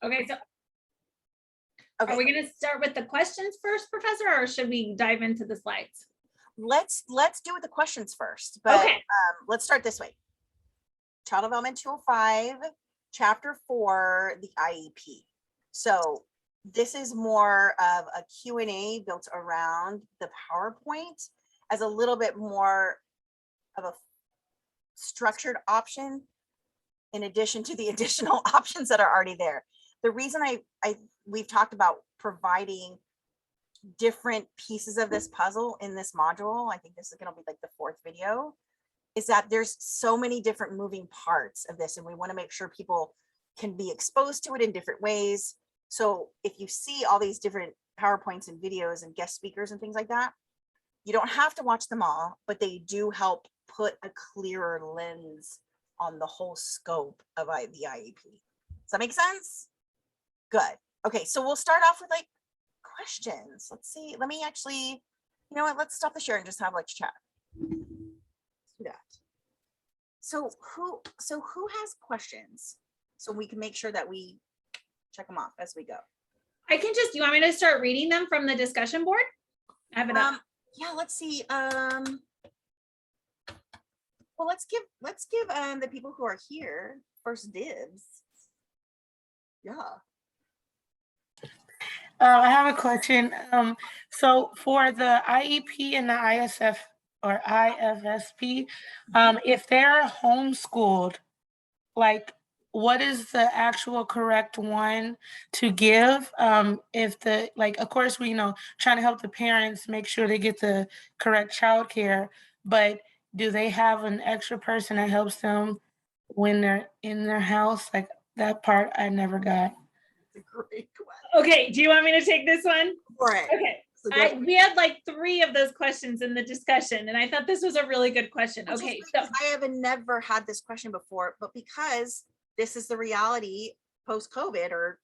Okay, so Okay. are we going to start with the questions first, Professor, or should we dive into the slides? Let's do the questions first, but Okay. let's start this way. Child Development 205, Chapter 4, the IEP. So this is more of a Q&A built around the PowerPoint as a little bit more of a structured option in addition to the additional options that are already there. The reason we've talked about providing different pieces of this puzzle in this module, I think this is going to be like the 4th video, is that there's so many different moving parts of this, and we want to make sure people can be exposed to it in different ways. So if you see all these different PowerPoints and videos and guest speakers and things like that, you don't have to watch them all, but they do help put a clearer lens on the whole scope of the IEP. Does that make sense? Good. Okay, so we'll start off with like questions. Let's see. Let me actually, you know what? Let's stop the share and just have like chat. Let's do that. So who has questions? So we can make sure that we check them off as we go. I can just, you want me to start reading them from the discussion board? I have it up. Yeah, let's see. Well, let's give the people who are here first dibs. Yeah. I have a question. So for the IEP and the ISF or IFSP, if they're homeschooled, like what is the actual correct one to give? If the, like, of course, we trying to help the parents make sure they get the correct childcare, but do they have an extra person that helps them when they're in their house? Like that part I never got. That's a great question. Okay, do you want me to take this one? Right. Okay. We had like 3 of those questions in the discussion, and I thought this was a really good question. Okay, so I have never had this question before, but because this is the reality post-COVID, or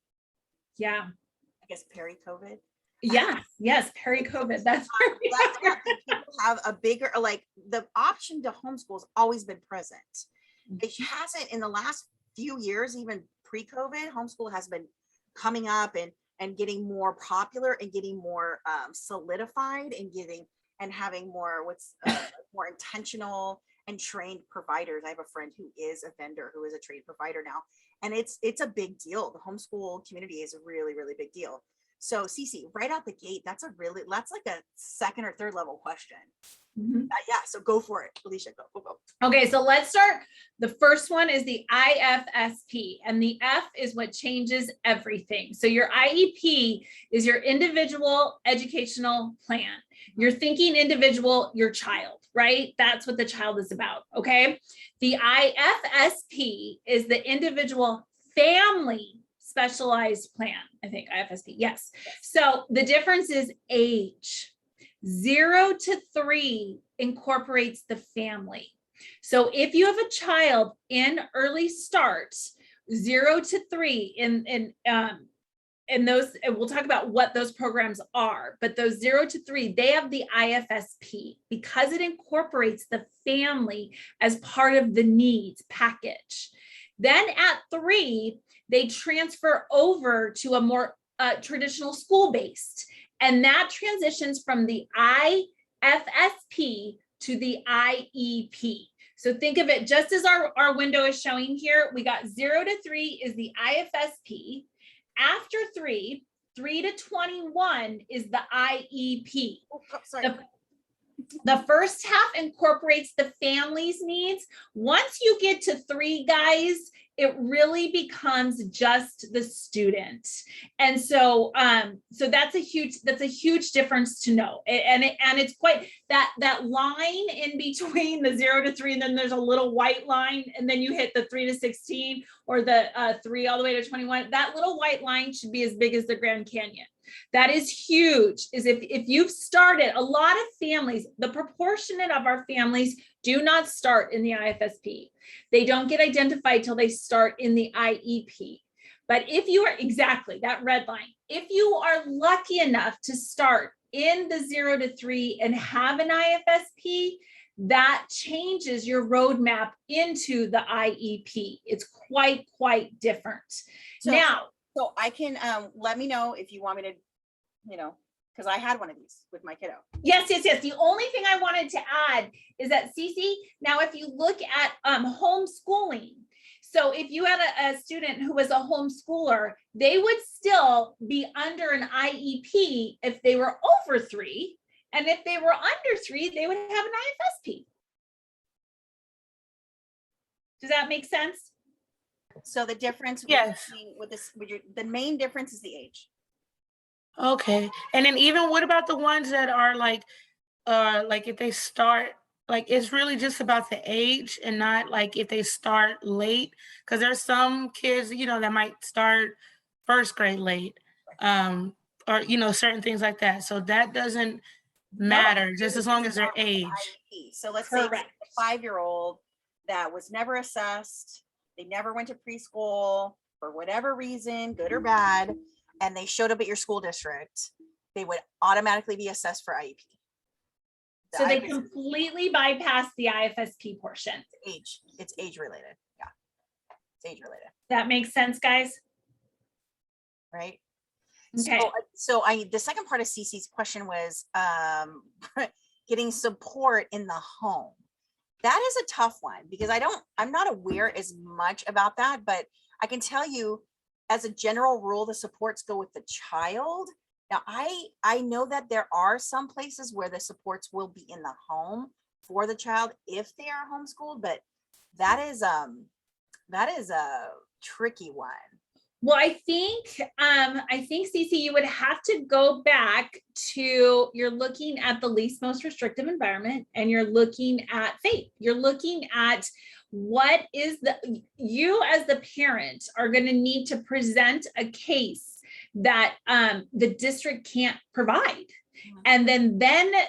yeah, I guess peri-COVID. Yes, peri-COVID. That's where we people have a bigger, like the option to homeschool has always been present. It hasn't in the last few years, even pre-COVID, homeschool has been coming up and getting more popular and getting more solidified and having more more intentional and trained providers. I have a friend who is a vendor who is a trained provider now, and it's a big deal. The homeschool community is a really, really big deal. So Cece, right out the gate, that's like a 2nd or 3rd level question. Yeah, so go for it, Alicia. Go. Okay, so let's start. The first one is the IFSP, and the F is what changes everything. So your IEP is your individual educational plan. You're thinking individual, your child, right? That's what the child is about, okay? The IFSP is the individual family specialized plan. I think IFSP, yes. So the difference is age. 0 to 3 incorporates the family. So if you have a child in early start, 0 to 3 in those, and we'll talk about what those programs are, but those 0 to 3, they have the IFSP because it incorporates the family as part of the needs package. Then at 3, they transfer over to a more traditional school-based, and that transitions from the IFSP to the IEP. So think of it just as our window is showing here. We got 0 to 3 is the IFSP. After 3 to 21 is the IEP. Oh, sorry. The first half incorporates the family's needs. Once you get to 3, guys, it really becomes just the student. And so so that's a huge difference to know. And it's quite that line in between the 0 to 3, and then there's a little white line, and then you hit the 3 to 16 or the 3 all the way to 21. That little white line should be as big as the Grand Canyon. That is huge. Is if you've started, a lot of families, the proportionate of our families do not start in the IFSP. They don't get identified till they start in the IEP. But if you are, exactly, that red line, if you are lucky enough to start in the 0 to 3 and have an IFSP, that changes your roadmap into the IEP. It's quite different. So, now, So I can, let me know if you want me to, because I had one of these with my kiddo. Yes. The only thing I wanted to add is that Cece, now if you look at homeschooling, so if you had a student who was a homeschooler, they would still be under an IEP if they were over 3. And if they were under 3, they would have an IFSP. Does that make sense? So the difference Yes. with this, the main difference is the age. Okay. And then even what about the ones that are like if they start, like it's really just about the age and not like if they start late? Because there's some kids, that might start first grade late, or certain things like that. So that doesn't matter, just as long as their age. IEP. So let's say Correct. a 5-year-old that was never assessed, they never went to preschool for whatever reason, good or bad, and they showed up at your school district, they would automatically be assessed for IEP. So they completely bypass the IFSP portion. It's age related. Yeah. It's age related. That makes sense, guys? Right. Okay. So the second part of Cece's question was getting support in the home. That is a tough one because I'm not aware as much about that, but I can tell you as a general rule, the supports go with the child. Now, I know that there are some places where the supports will be in the home for the child if they are homeschooled, but that is a tricky one. Well, I think Cece, you would have to go back to, you're looking at the least most restrictive environment and you're looking at FAPE. You're looking at what is you as the parent are going to need to present a case that the district can't provide. And then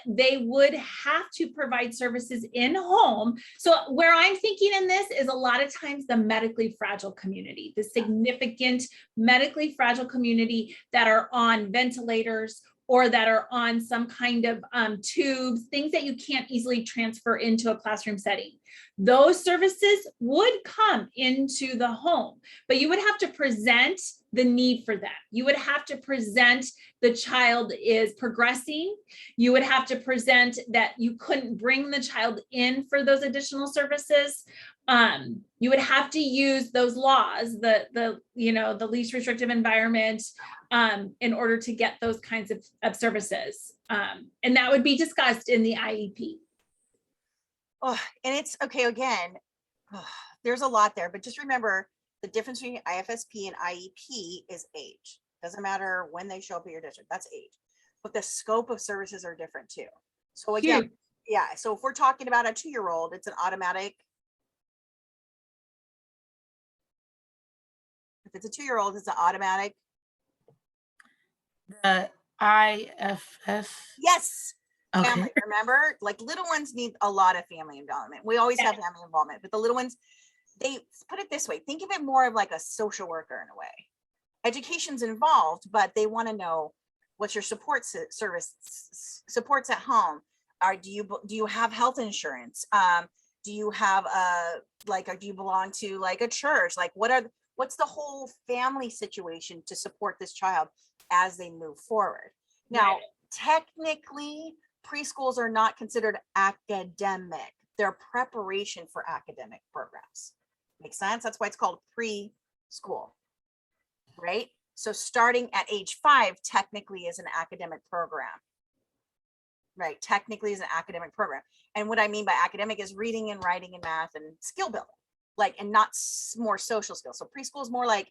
they would have to provide services in home. So where I'm thinking in this is a lot of times the medically fragile community, the significant medically fragile community that are on ventilators or that are on some kind of tubes, things that you can't easily transfer into a classroom setting. Those services would come into the home, but you would have to present the need for that. You would have to present the child is progressing. You would have to present that you couldn't bring the child in for those additional services. You would have to use those laws, the least restrictive environment, in order to get those kinds of services. And that would be discussed in the IEP. Oh, and it's okay. Again, there's a lot there, but just remember the difference between IFSP and IEP is age. Doesn't matter when they show up at your district, that's age. But the scope of services are different too. So again, yeah. So if we're talking about a 2-year-old, it's an automatic. If it's a 2-year-old, it's an automatic. The IFS. Yes. Okay. Family, remember, like little ones need a lot of family involvement. We always have family involvement, but the little ones, they put it this way, think of it more of like a social worker in a way. Education's involved, but they want to know what's your support service supports at home. Do you have health insurance? Do you have or do you belong to like a church? Like what's the whole family situation to support this child as they move forward? Now, technically, preschools are not considered academic. They're preparation for academic programs. Make sense? That's why it's called preschool, right? So starting at age 5 technically is an academic program, right? Technically is an academic program. And what I mean by academic is reading and writing and math and skill building, and not more social skills. So preschool is more like,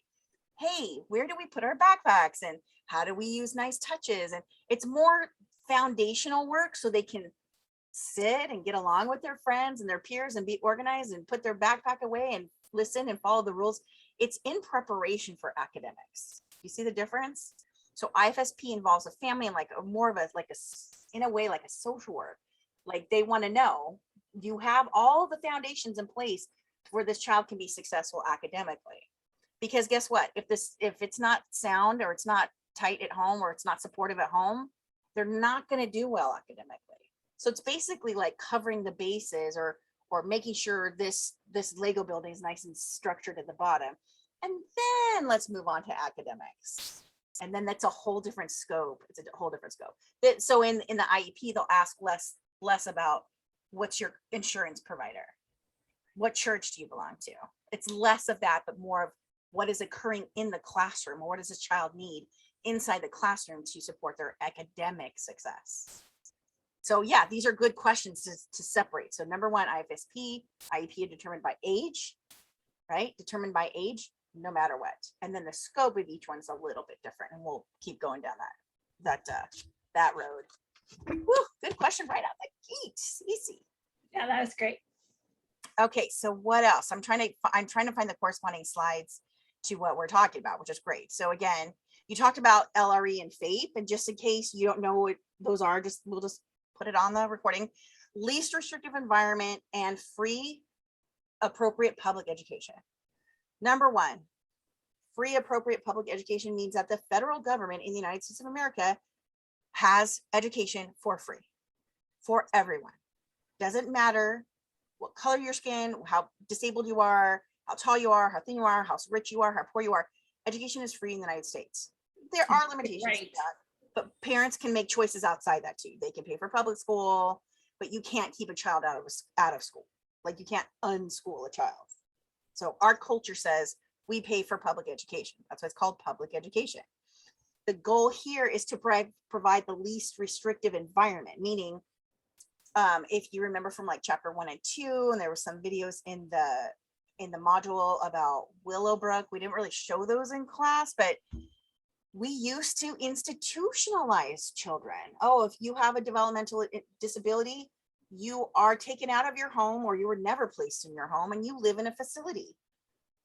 hey, where do we put our backpacks and how do we use nice touches? And it's more foundational work so they can sit and get along with their friends and their peers and be organized and put their backpack away and listen and follow the rules. It's in preparation for academics. You see the difference? So IFSP involves a family and in a way like a social work. Like they want to know, you have all the foundations in place where this child can be successful academically. Because guess what? If it's not sound or it's not tight at home or it's not supportive at home, they're not going to do well academically. So it's basically like covering the bases or making sure this Lego building is nice and structured at the bottom. And then let's move on to academics. And then that's a whole different scope. It's a whole different scope. So in the IEP, they'll ask less about what's your insurance provider? What church do you belong to? It's less of that, but more of what is occurring in the classroom, or what does this child need inside the classroom to support their academic success? So yeah, these are good questions to separate. So number one, IFSP, IEP are determined by age, right? Determined by age, no matter what. And then the scope of each one's a little bit different, and we'll keep going down that road. Woo, good question right out the gate. Easy. Yeah, that was great. Okay, so what else? I'm trying to find the corresponding slides to what we're talking about, which is great. So again, you talked about LRE and FAPE, and just in case you don't know what those are, we'll just put it on the recording. Least restrictive environment and free appropriate public education. Number one, free appropriate public education means that the federal government in the United States of America has education for free for everyone. Doesn't matter what color your skin, how disabled you are, how tall you are, how thin you are, how rich you are, how poor you are. Education is free in the United States. There are limitations to that, but parents can make choices outside that too. They can pay for public school, but you can't keep a child out of school. Like you can't unschool a child. So our culture says we pay for public education. That's why it's called public education. The goal here is to provide the least restrictive environment, meaning if you remember from like chapter 1 and 2, and there were some videos in the module about Willowbrook. We didn't really show those in class, but we used to institutionalize children. Oh, if you have a developmental disability, you are taken out of your home, or you were never placed in your home, and you live in a facility.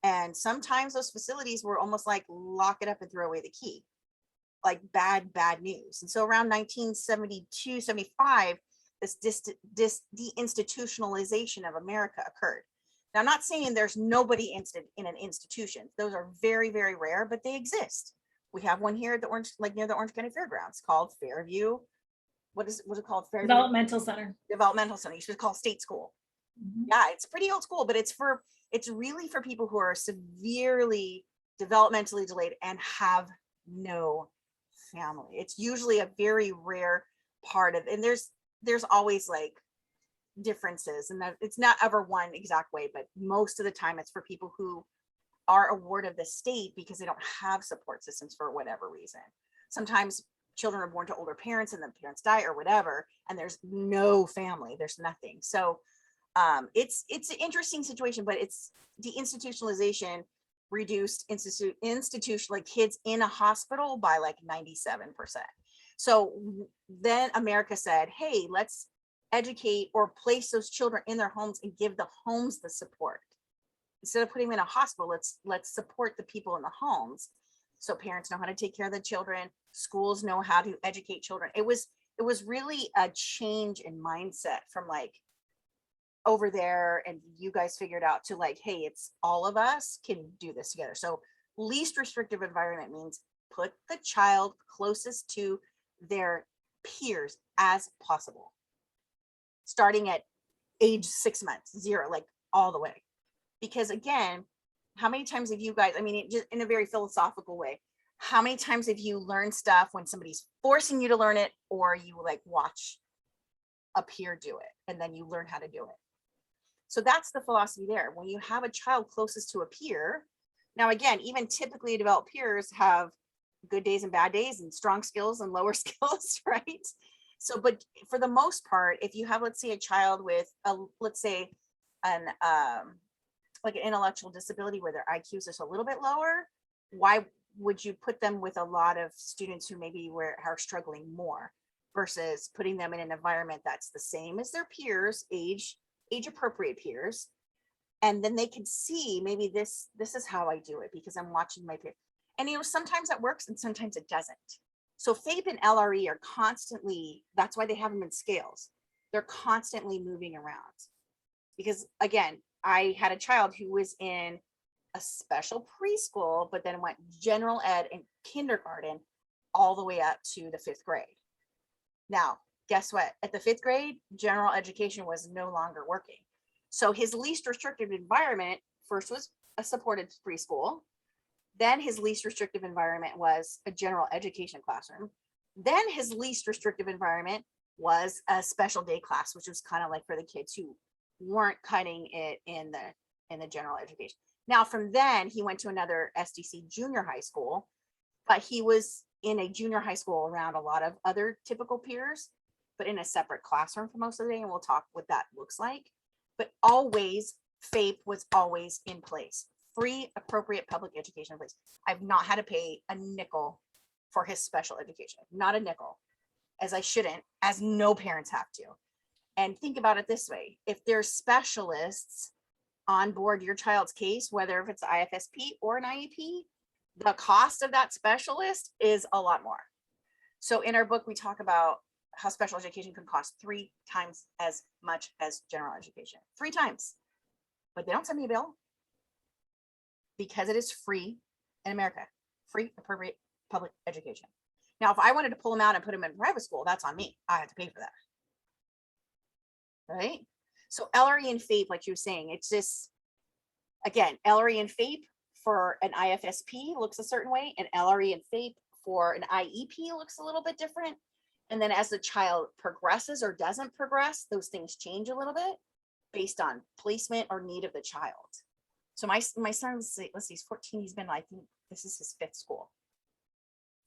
And sometimes those facilities were almost like lock it up and throw away the key, like bad news. And so around 1972, 75, this deinstitutionalization of America occurred. Now, I'm not saying there's nobody in an institution. Those are very, very rare, but they exist. We have one here at the near the Orange County Fairgrounds called Fairview. What's it called? Fairview Developmental Center. Developmental Center. You should call State School. Yeah, it's pretty old school, but it's really for people who are severely developmentally delayed and have no family. It's usually a very rare part of, and there's always like differences, and that it's not ever one exact way, but most of the time it's for people who are a ward of the state because they don't have support systems for whatever reason. Sometimes children are born to older parents and the parents die or whatever, and there's no family, there's nothing. So it's an interesting situation, but it's deinstitutionalization reduced institution, like kids in a hospital, by like 97%. So then America said, hey, let's educate or place those children in their homes and give the homes the support. Instead of putting them in a hospital, let's support the people in the homes. So parents know how to take care of the children, schools know how to educate children. It was really a change in mindset from like over there, and you guys figured out, to like, hey, it's all of us can do this together. So least restrictive environment means put the child closest to their peers as possible, starting at age 6 months, 0, like all the way. Because again, how many times have you guys, I mean, just in a very philosophical way, how many times have you learned stuff when somebody's forcing you to learn it, or you like watch a peer do it and then you learn how to do it? So that's the philosophy there. When you have a child closest to a peer, now again, even typically developed peers have good days and bad days, and strong skills and lower skills, right? So, but for the most part, if you have, let's say, a child with let's say like an intellectual disability where their IQ is just a little bit lower, why would you put them with a lot of students who maybe are struggling more, versus putting them in an environment that's the same as their peers, age appropriate peers, and then they can see, maybe this is how I do it because I'm watching my peers. And sometimes that works and sometimes it doesn't. So FAPE and LRE are constantly, that's why they have them in scales. They're constantly moving around. Because again, I had a child who was in a special preschool, but then went general ed and kindergarten all the way up to the 5th grade. Now, guess what? At the 5th grade, general education was no longer working. So his least restrictive environment first was a supported preschool, Then his least restrictive environment was a general education classroom. Then his least restrictive environment was a special day class, which was kind of like for the kids who weren't cutting it in the general education. Now from then he went to another SDC junior high school, but he was in a junior high school around a lot of other typical peers, but in a separate classroom for most of the day. And we'll talk what that looks like. But always, FAPE was always in place. Free, appropriate public education in place. I've not had to pay a nickel for his special education, not a nickel, as I shouldn't, as no parents have to. And think about it this way. If there's specialists on board your child's case, whether if it's IFSP or an IEP, the cost of that specialist is a lot more. So in our book, we talk about how special education can cost 3 times as much as general education, 3 times, but they don't send me a bill because it is free in America, free, appropriate public education. Now, if I wanted to pull them out and put them in private school, that's on me. I have to pay for that. Right? So LRE and FAPE, like you were saying, it's just, again, LRE and FAPE for an IFSP looks a certain way, and LRE and FAPE for an IEP looks a little bit different. And then as the child progresses or doesn't progress, those things change a little bit based on placement or need of the child. So my son, let's see, he's 14. He's been, I think this is his 5th school.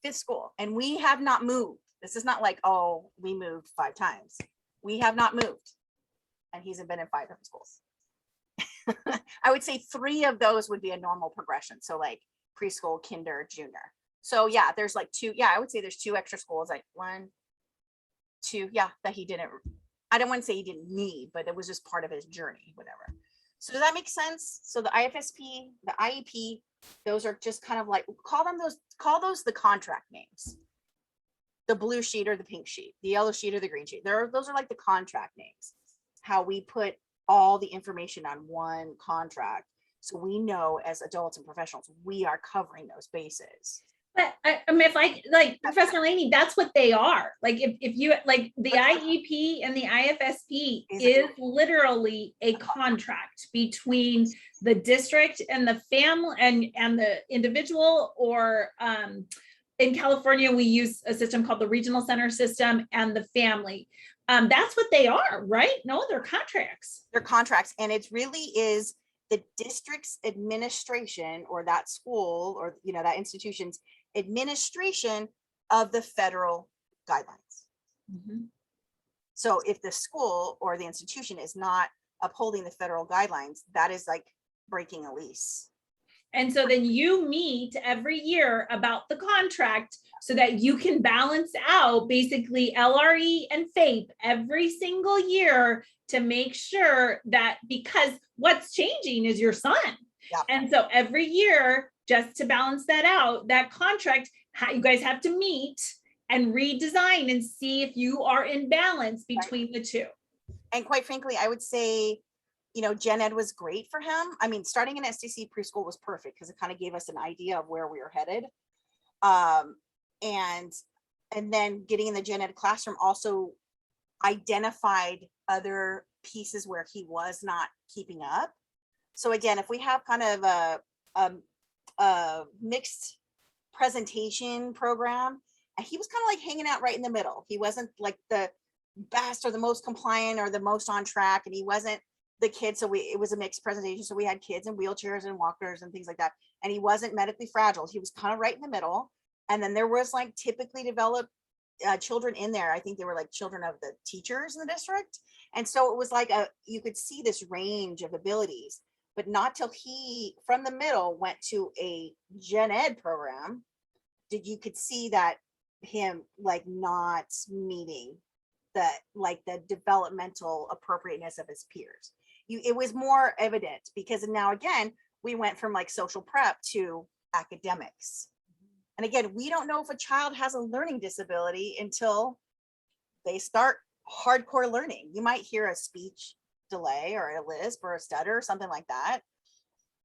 5th school. And we have not moved. This is not like, oh, we moved 5 times. We have not moved. And he's been in 5 different schools. I would say 3 of those would be a normal progression. So like preschool, kinder, junior. So yeah, there's like 2. Yeah, I would say there's 2 extra schools, like 1, 2. Yeah, that he didn't, I don't want to say he didn't need, but it was just part of his journey, whatever. So does that make sense? So the IFSP, the IEP, those are just kind of like, call those the contract names. The blue sheet or the pink sheet, the yellow sheet or the green sheet. Those are like the contract names. How we put all the information on one contract. So we know as adults and professionals, we are covering those bases. But I mean, if like Professor Laney, that's what they are. Like if you like the IEP and the IFSP is literally a contract between the district and the family and the individual, or in California, we use a system called the regional center system and the family. That's what they are, right? No, they're contracts. They're contracts. And it really is the district's administration or that school or, you know, that institution's administration of the federal guidelines. Mm-hmm. So if the school or the institution is not upholding the federal guidelines, that is like breaking a lease. And so then you meet every year about the contract so that you can balance out basically LRE and FAPE every single year to make sure that, because what's changing is your son. Yeah. And so every year, just to balance that out, that contract, you guys have to meet and redesign and see if you are in balance between the two. And quite frankly, I would say, you know, Gen Ed was great for him. I mean, starting in SDC preschool was perfect because it kind of gave us an idea of where we were headed. And then getting in the Gen Ed classroom also identified other pieces where he was not keeping up. So again, if we have kind of a mixed presentation program, and he was kind of like hanging out right in the middle. He wasn't like the best or the most compliant or the most on track, and he wasn't the kid. So it was a mixed presentation. So we had kids in wheelchairs and walkers and things like that. And he wasn't medically fragile. He was kind of right in the middle. And then there was like typically developed children in there. I think they were like children of the teachers in the district. And so it was like you could see this range of abilities, but not till he from the middle went to a Gen Ed program did you could see that him like not meeting the developmental appropriateness of his peers. It was more evident because now again, we went from like social prep to academics. And again, we don't know if a child has a learning disability until they start hardcore learning. You might hear a speech delay or a lisp or a stutter or something like that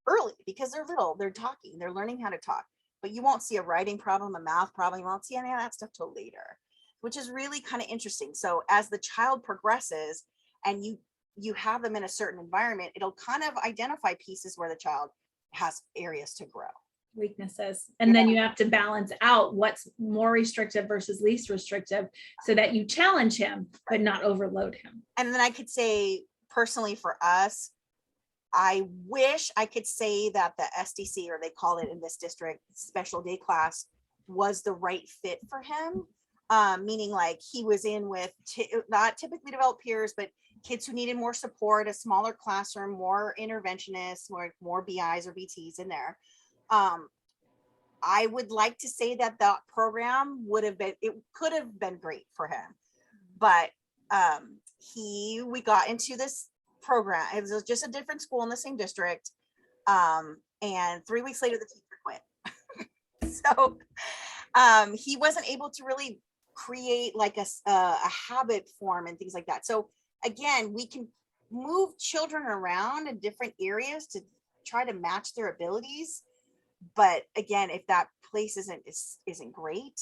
early because they're little, they're talking, they're learning how to talk, but you won't see a writing problem, a math problem. You won't see any of that stuff till later, which is really kind of interesting. So as the child progresses and you have them in a certain environment, it'll kind of identify pieces where the child has areas to grow. weaknesses. And then you have to balance out what's more restrictive versus least restrictive so that you challenge him, but not overload him. And then I could say personally for us, I wish I could say that the SDC, or they call it in this district, special day class, was the right fit for him. Meaning like he was in with not typically developed peers, but kids who needed more support, a smaller classroom, more interventionists, more BIs or BTs in there. I would like to say that that program it could have been great for him, but we got into this program. It was just a different school in the same district. And 3 weeks later, the teacher quit. So he wasn't able to really create like a habit form and things like that. So again, we can move children around in different areas to try to match their abilities. But again, if that place isn't great,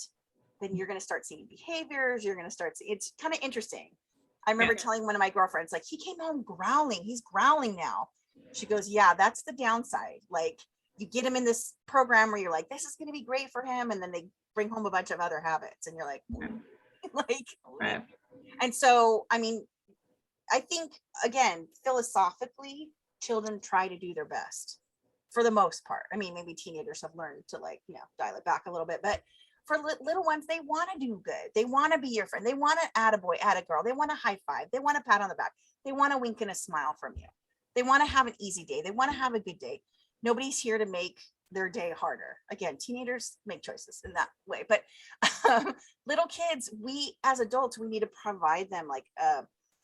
then you're going to start seeing behaviors. You're going to start seeing, it's kind of interesting. I remember telling one of my girlfriends, like, he came home growling. He's growling now. She goes, yeah, that's the downside. Like, you get him in this program where you're like, this is going to be great for him. And then they bring home a bunch of other habits. And you're like, like, Right. And so, I mean, I think, again, philosophically, children try to do their best for the most part. I mean, maybe teenagers have learned to, like, dial it back a little bit, but for little ones, they want to do good. They want to be your friend. They want to add a boy, add a girl. They want a high five. They want a pat on the back. They want a wink and a smile from you. They want to have an easy day. They want to have a good day. Nobody's here to make their day harder. Again, teenagers make choices in that way, but little kids, we as adults, we need to provide them like,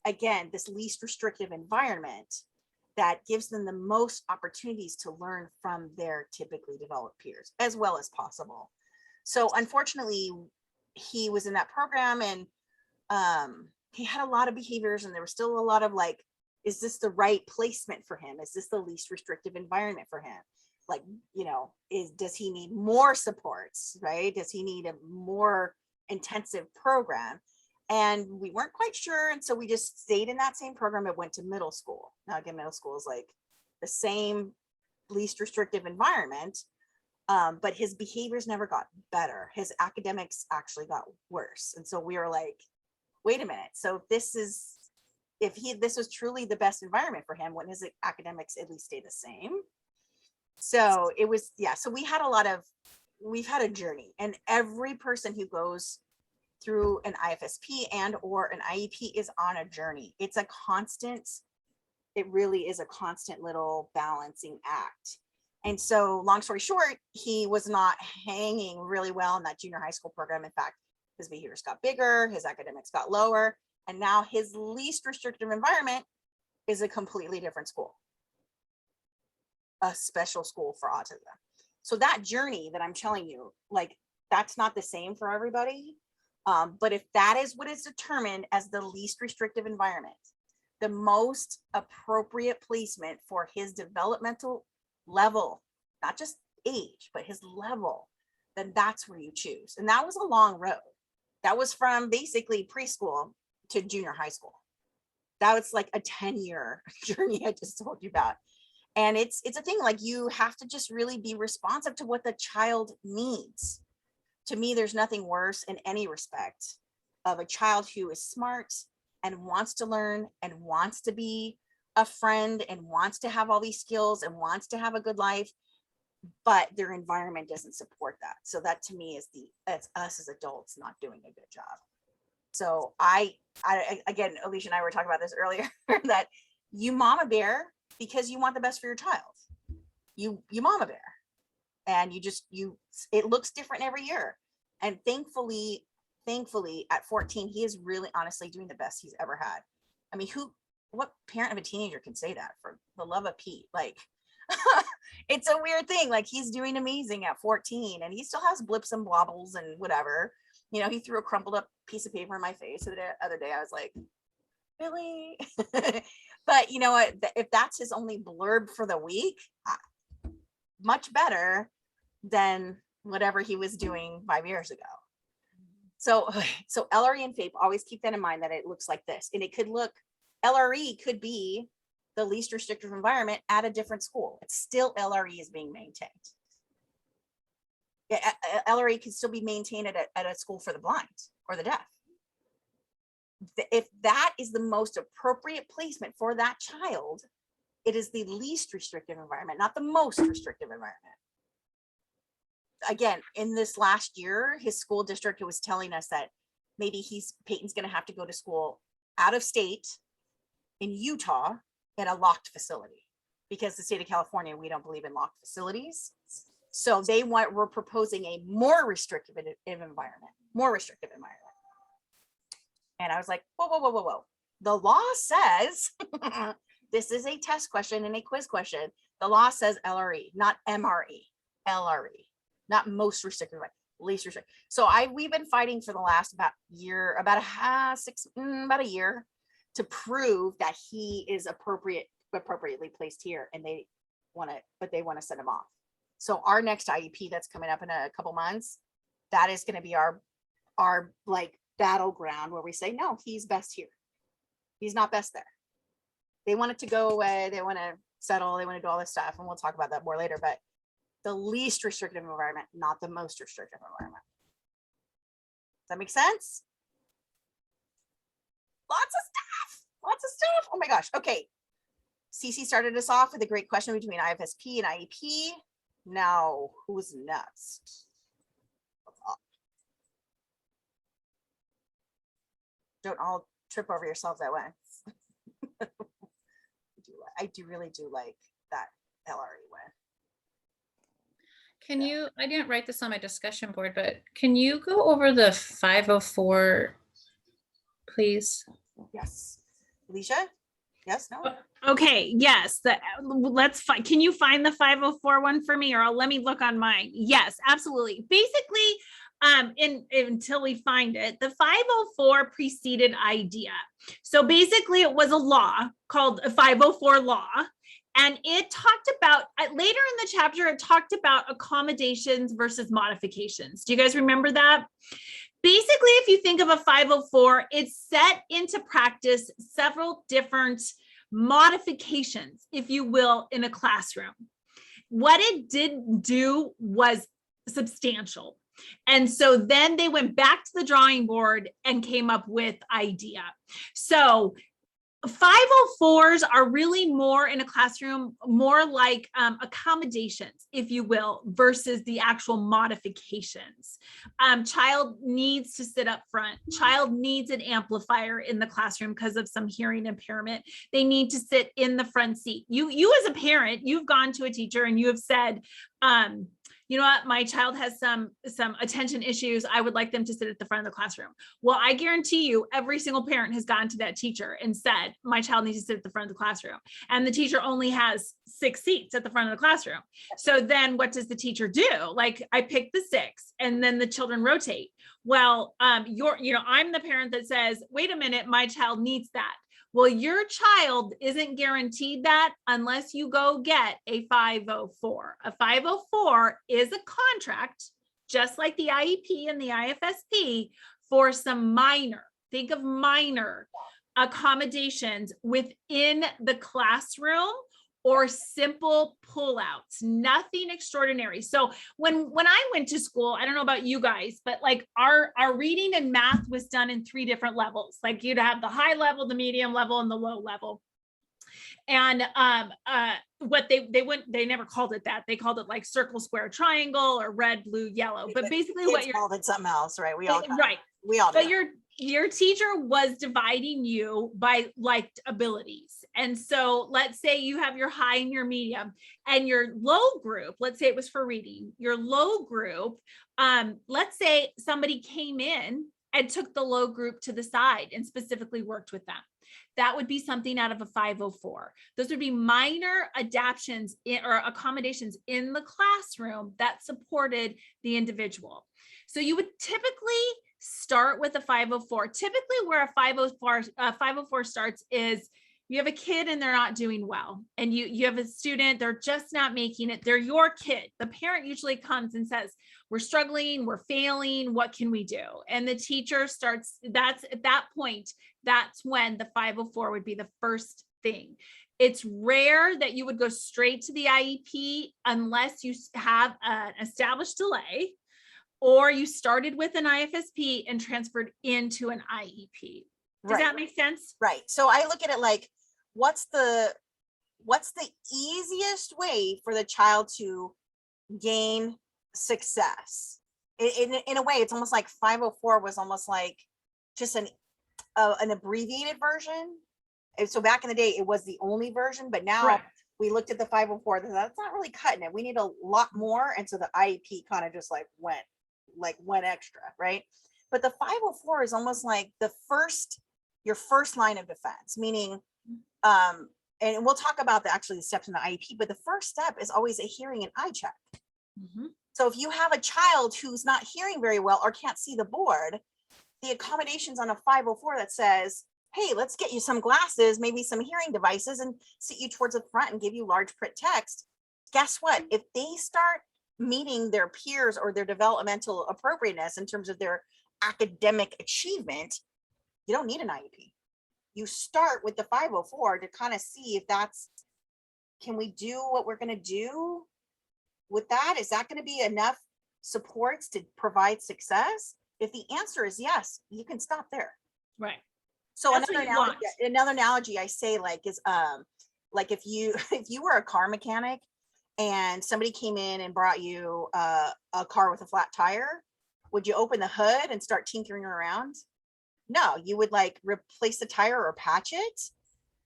again, this least restrictive environment that gives them the most opportunities to learn from their typically developed peers as well as possible. So unfortunately, he was in that program and he had a lot of behaviors, and there was still a lot of like, is this the right placement for him? Is this the least restrictive environment for him? Like, does he need more supports, right? Does he need a more intensive program? And we weren't quite sure. And so we just stayed in that same program and went to middle school. Now, again, middle school is like the same least restrictive environment. But his behaviors never got better. His academics actually got worse. And so we were like, wait a minute. So this was truly the best environment for him, when his academics at least stay the same. So it was, so we've had a journey, and every person who goes through an IFSP and or an IEP is on a journey. It really is a constant little balancing act. And so long story short, he was not hanging really well in that junior high school program. In fact, his behaviors got bigger, his academics got lower, and now his least restrictive environment is a completely different school, a special school for autism. So that journey that I'm telling you, like, that's not the same for everybody. But if that is what is determined as the least restrictive environment, the most appropriate placement for his developmental level, not just age, but his level, then that's where you choose. And that was a long road. That was from basically preschool to junior high school. That was like a 10-year journey I just told you about. And it's a thing, like, you have to just really be responsive to what the child needs. To me, there's nothing worse in any respect of a child who is smart and wants to learn and wants to be a friend and wants to have all these skills and wants to have a good life, but their environment doesn't support that. So that to me is it's us as adults not doing a good job. So I again, Alicia and I were talking about this earlier, that you mama bear because you want the best for your child. You mama bear, and it looks different every year. And thankfully at 14, he is really honestly doing the best he's ever had. I mean, what parent of a teenager can say that, for the love of Pete? Like, it's a weird thing. Like, he's doing amazing at 14, and he still has blips and blobbles and whatever. He threw a crumpled up piece of paper in my face the other day. I was like, really? But you know what? If that's his only blurb for the week, much better than whatever he was doing 5 years ago. So LRE and FAPE, always keep that in mind, that it looks like this. And LRE could be the least restrictive environment at a different school. It's still LRE is being maintained. LRE can still be maintained at a school for the blind or the deaf. If that is the most appropriate placement for that child, it is the least restrictive environment, not the most restrictive environment. Again, in this last year, his school district was telling us that maybe Peyton's going to have to go to school out of state in Utah at a locked facility, because the state of California, we don't believe in locked facilities. So we're proposing a more restrictive environment, And I was like, whoa. The law says, this is a test question and a quiz question. The law says LRE, not MRE, LRE, not most restrictive, least restrictive. So we've been fighting for the last about a year to prove that he is appropriately placed here, and they want to send him off. So our next IEP that's coming up in a couple months, that is going to be our like battleground where we say, no, he's best here. He's not best there. They want it to go away. They want to settle. They want to do all this stuff. And we'll talk about that more later, but the least restrictive environment, not the most restrictive environment. Does that make sense? Lots of stuff. Oh my gosh. Okay. Cece started us off with a great question between IFSP and IEP. Now, who's next? Don't all trip over yourselves at once. I really do like that LRE one. Can you, I didn't write this on my discussion board, but can you go over the 504, please? Yes. Alicia? Yes, no? Okay, yes, let's find, can you find the 504 one for me, or let me look on mine? Yes, absolutely. Basically, until we find it, the 504 preceded IDEA. So basically it was a law called a 504 law. And it talked about, later in the chapter, it talked about accommodations versus modifications. Do you guys remember that? Basically, if you think of a 504, it's set into practice several different modifications, if you will, in a classroom. What it did do was substantial. And so then they went back to the drawing board and came up with IDEA. So 504s are really more in a classroom, more like accommodations, if you will, versus the actual modifications. Child needs to sit up front. Child needs an amplifier in the classroom because of some hearing impairment. They need to sit in the front seat. You as a parent, you've gone to a teacher and you have said, you know what, my child has some attention issues. I would like them to sit at the front of the classroom. Well, I guarantee you every single parent has gone to that teacher and said, my child needs to sit at the front of the classroom. And the teacher only has 6 seats at the front of the classroom. So then what does the teacher do? Like, I pick the 6 and then the children rotate. Well, I'm the parent that says, wait a minute, my child needs that. Well, your child isn't guaranteed that unless you go get a 504. A 504 is a contract, just like the IEP and the IFSP, for some minor, think of minor accommodations within the classroom or simple pullouts, nothing extraordinary. So when I went to school, I don't know about you guys, but like our reading and math was done in 3 different levels. Like you'd have the high level, the medium level, and the low level. And what they nenever called it that. They called it like circle, square, triangle, or red, blue, yellow. But basically what you're called it something else, right? We all but your teacher was dividing you by liked abilities. And so let's say you have your high and your medium, and your low group, let's say it was for reading, your low group, let's say somebody came in and took the low group to the side and specifically worked with them. That would be something out of a 504. Those would be minor adaptations or accommodations in the classroom that supported the individual. So you would typically start with a 504. Typically where a 504 starts is you have a kid and they're not doing well, and you have a student, they're just not making it. They're your kid. The parent usually comes and says, we're struggling, we're failing, what can we do? And the teacher starts, that's at that point, that's when the 504 would be the first thing. It's rare that you would go straight to the IEP unless you have an established delay, or you started with an IFSP and transferred into an IEP. Does Right. that make sense? Right. So I look at it like, what's the easiest way for the child to gain success? In a way, it's almost like 504 was almost like just an abbreviated version. And so back in the day, it was the only version, but now Correct. we looked at the 504, that's not really cutting it. We need a lot more. And so the IEP kind of just like went extra, right? But the 504 is almost like your first line of defense, meaning, and we'll talk about actually the steps in the IEP, but the first step is always a hearing and eye check. Mhm. So if you have a child who's not hearing very well or can't see the board, the accommodations on a 504 that says, hey, let's get you some glasses, maybe some hearing devices, and sit you towards the front and give you large print text. Guess what? If they start meeting their peers or their developmental appropriateness in terms of their academic achievement, you don't need an IEP. You start with the 504 to kind of see if can we do what we're going to do with that? Is that going to be enough supports to provide success? If the answer is yes, you can stop there. Right. So That's another what you analogy I say is like if you were a car mechanic and somebody came in and brought you a car with a flat tire, would you open the hood and start tinkering around? No, you would like replace the tire or patch it.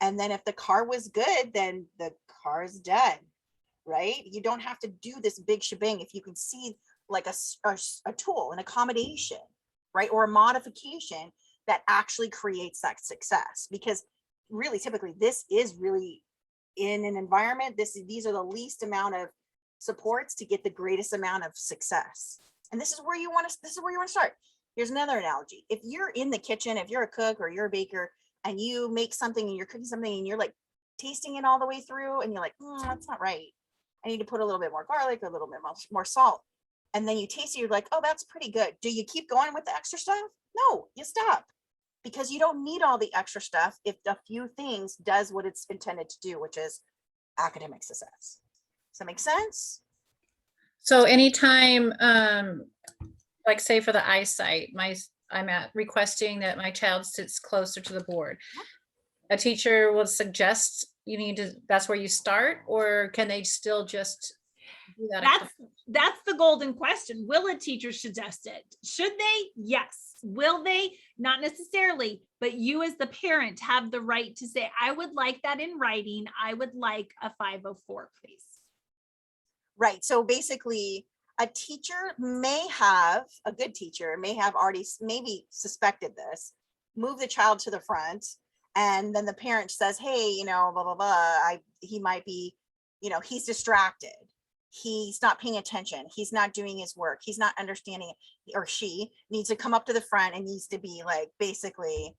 And then if the car was good, then the car is done, right? You don't have to do this big shebang if you can see like a tool, an accommodation, right? Or a modification that actually creates that success. Because really, typically, this is really in an environment, these are the least amount of supports to get the greatest amount of success. And this is where you want to start. Here's another analogy. If you're in the kitchen, if you're a cook or you're a baker and you make something and you're cooking something and you're like tasting it all the way through and you're like, that's not right. I need to put a little bit more garlic, a little bit more salt. And then you taste it, you're like, oh, that's pretty good. Do you keep going with the extra stuff? No, you stop. Because you don't need all the extra stuff if a few things does what it's intended to do, which is academic success. Does that make sense? So anytime, like say for the eyesight, I'm requesting that my child sits closer to the board. A teacher will suggest that's where you start, or can they still just do that? That's the golden question. Will a teacher suggest it? Should they? Yes. Will they? Not necessarily, but you as the parent have the right to say, I would like that in writing. I would like a 504, please. Right. So basically, a good teacher may have already maybe suspected this, move the child to the front, and then the parent says, hey, blah, blah, blah. He might be, he's distracted. He's not paying attention. He's not doing his work. He's not understanding it. Or she needs to come up to the front and needs to be like, basically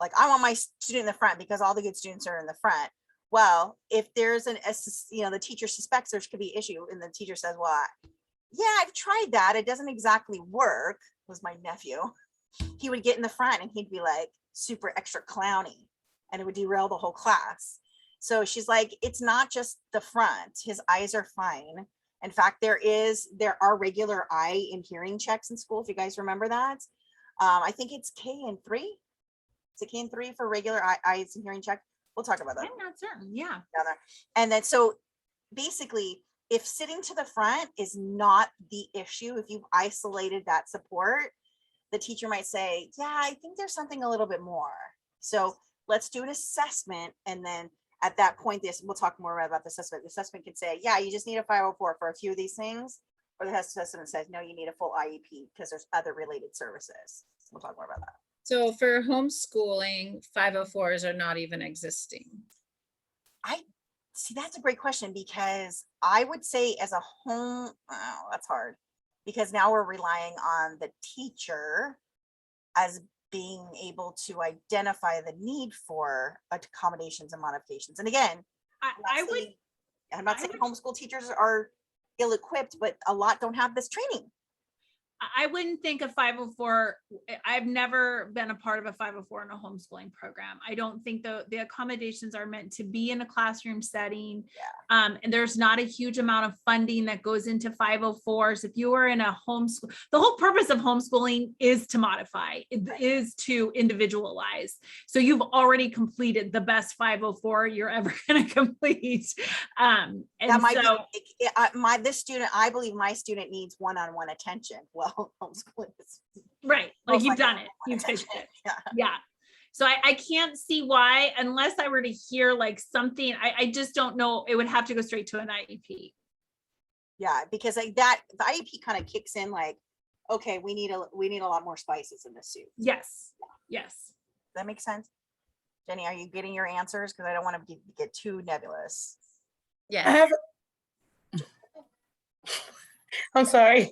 like, I want my student in the front because all the good students are in the front. Well, if there's the teacher suspects there could be issue and the teacher says, well, yeah, I've tried that. It doesn't exactly work. Was my nephew. He would get in the front and he'd be like super extra clowny and it would derail the whole class. So she's like, it's not just the front. His eyes are fine. In fact, there are regular eye and hearing checks in school. If you guys remember that, I think it's K&3. Is it K&3 for regular eyes and hearing check? We'll talk about that. I'm not certain. Yeah. And then, so basically, if sitting to the front is not the issue, if you've isolated that support, the teacher might say, yeah, I think there's something a little bit more. So let's do an assessment. And then at that point, we'll talk more about the assessment. The assessment can say, yeah, you just need a 504 for a few of these things. Or the assessment says, no, you need a full IEP because there's other related services. We'll talk more about that. So for homeschooling, 504s are not even existing. See, that's a great question, because I would say as a that's hard, because now we're relying on the teacher as being able to identify the need for accommodations and modifications. And again, I'm not saying homeschool teachers are ill-equipped, but a lot don't have this training. I wouldn't think a 504, I've never been a part of a 504 in a homeschooling program. I don't think the accommodations are meant to be in a classroom setting. And there's not a huge amount of funding that goes into 504s. If you are in a homeschool, the whole purpose of homeschooling is to modify, it is to individualize. So you've already completed the best 504 you're ever going to complete. And That might so, be this student, I believe my student needs one-on-one attention. Well, homeschooling is right, like most you've likely done it, one-on-one you've fixed attention. it. Yeah. Yeah. So I can't see why, unless I were to hear like something, I just don't know. It would have to go straight to an IEP. Yeah, because like that, the IEP kind of kicks in like, okay, we need a lot more spices in this soup. Yes, yes. Does that make sense? Jenny, are you getting your answers? Because I don't want to get too nebulous. I Yeah. have, I'm sorry.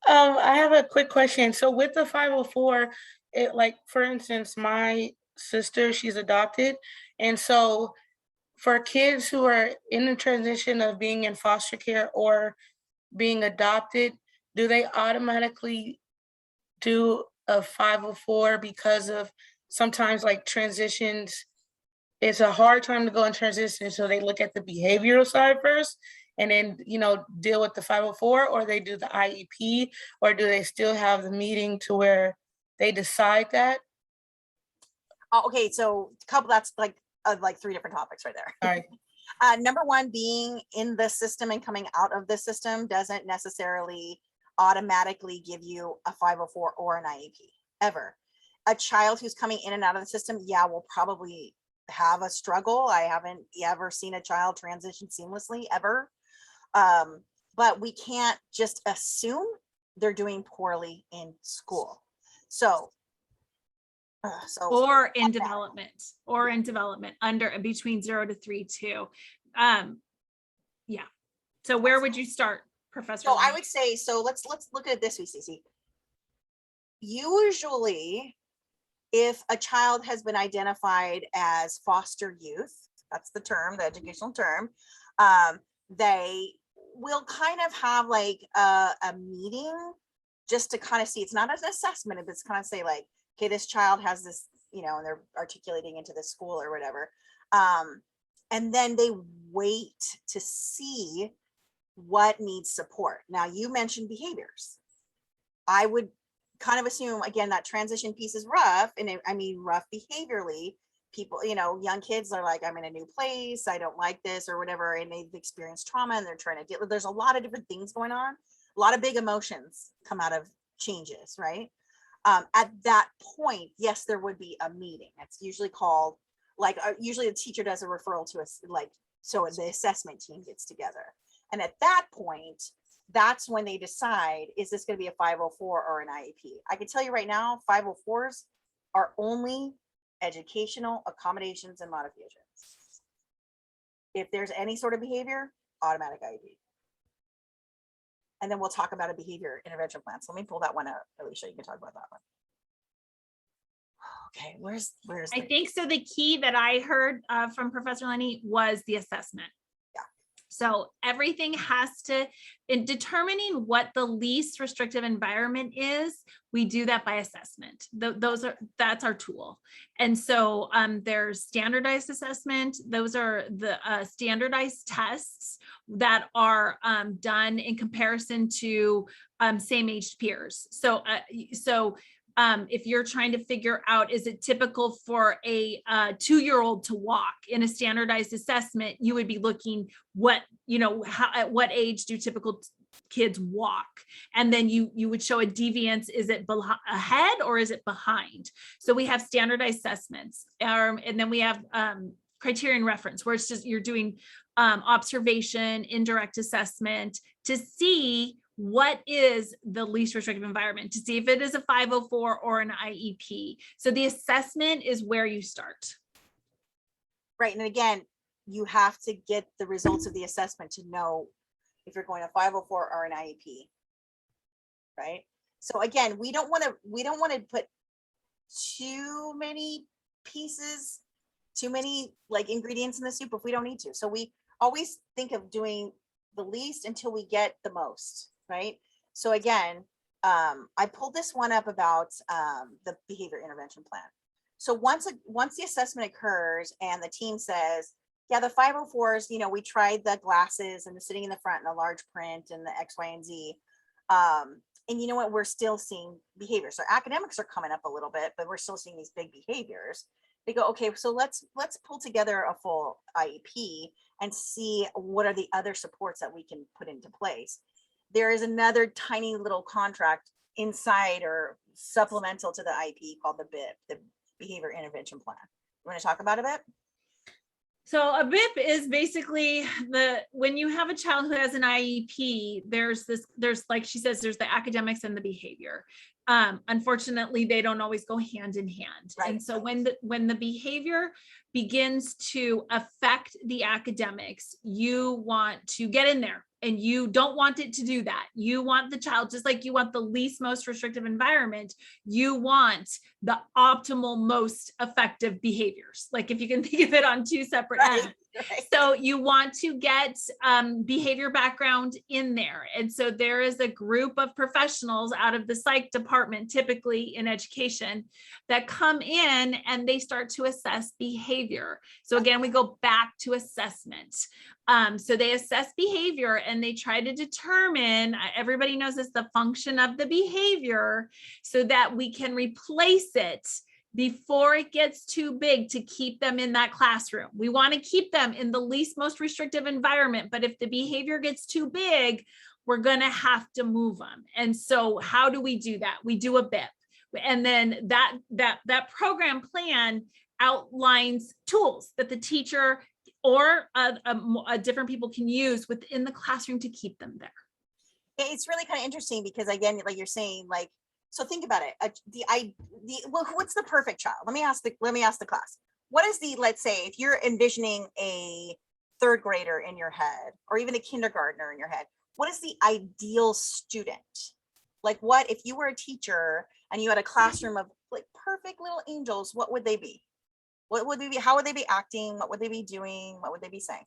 I have a quick question. So with the 504, it like, for instance, my sister, she's adopted. And so for kids who are in the transition of being in foster care or being adopted, do they automatically do a 504 because of sometimes like transitions? It's a hard time to go in transition, so they look at the behavioral side first and then, deal with the 504, or they do the IEP, or do they still have the meeting to where they decide that? Oh, okay, so that's like 3 different topics right there. All right. Number one, being in the system and coming out of the system doesn't necessarily automatically give you a 504 or an IEP ever. A child who's coming in and out of the system, will probably have a struggle. I haven't ever seen a child transition seamlessly ever. But we can't just assume they're doing poorly in school. Or in development under between 0 to 3 too. Yeah. So where would you start, Professor? So I Lenny? would say, so let's look at it this way, Cece. Usually, if a child has been identified as foster youth, that's the term, the educational term, they will kind of have like a meeting just to kind of see, it's not an assessment, it's kind of say like, okay, this child has this, and they're articulating into the school or whatever. And then they wait to see what needs support. Now, you mentioned behaviors. I would kind of assume, again, that transition piece is rough, and I mean rough behaviorally. People, young kids are like, I'm in a new place, I don't like this or whatever, and they've experienced trauma and they're trying to deal with, there's a lot of different things going on. A lot of big emotions come out of changes, right? At that point, yes, there would be a meeting. It's usually called, like, usually the teacher does a referral to us, like, so the assessment team gets together. And at that point, that's when they decide, is this going to be a 504 or an IEP? I can tell you right now, 504s are only educational accommodations and modifications. If there's any sort of behavior, automatic IEP. And then we'll talk about a behavior intervention plan. So let me pull that one up, Alicia, you can talk about that one. Okay, where's I think so. The key that I heard from Professor Lenny was the assessment. Yeah. So everything has to, in determining what the least restrictive environment is, we do that by assessment. That's our tool. And so there's standardized assessment. Those are the standardized tests that are done in comparison to same-aged peers. So if you're trying to figure out, is it typical for a 2-year-old to walk in a standardized assessment, you would be looking at what age do typical kids walk? And then you would show a deviance. Is it ahead or is it behind? So we have standardized assessments. And then we have criterion reference, where it's just, you're doing observation, indirect assessment to see what is the least restrictive environment, to see if it is a 504 or an IEP. So the assessment is where you start. Right. And again, you have to get the results of the assessment to know if you're going to 504 or an IEP. Right. So again, we don't want to put too many pieces, too many like ingredients in the soup if we don't need to. So we always think of doing the least until we get the most. Right. So again, I pulled this one up about the behavior intervention plan. So once the assessment occurs and the team says, yeah, the 504s, you know, we tried the glasses and the sitting in the front and the large print and the X, Y, and Z. And you know what, we're still seeing behaviors. So academics are coming up a little bit, but we're still seeing these big behaviors. They go, okay, so let's pull together a full IEP and see what are the other supports that we can put into place. There is another tiny little contract inside or supplemental to the IEP called the BIP, the Behavior Intervention Plan. You want to talk about a bit? So a BIP is basically when you have a child who has an IEP, there's like she says, there's the academics and the behavior. Unfortunately, they don't always go hand in hand. Right. And so when the behavior begins to affect the academics, you want to get in there. And you don't want it to do that. You want the child, just like you want the least most restrictive environment, you want the optimal, most effective behaviors. Like if you can think of it on two separate ends. Right. So you want to get behavior background in there. And so there is a group of professionals out of the psych department, typically in education, that come in and they start to assess behavior. So again, we go back to assessment. So they assess behavior and they try to determine, everybody knows this, the function of the behavior so that we can replace it before it gets too big to keep them in that classroom. We want to keep them in the least most restrictive environment, but if the behavior gets too big, we're going to have to move them. And so how do we do that? We do a BIP. And then that program plan outlines tools that the teacher or different people can use within the classroom to keep them there. It's really kind of interesting because again, like you're saying, like, so think about it. Well, what's the perfect child? Let me ask the class. What is let's say if you're envisioning a third grader in your head, or even a kindergartner in your head, what is the ideal student? Like what, if you were a teacher and you had a classroom of like perfect little angels, what would they be? What would they be? How would they be acting? What would they be doing? What would they be saying?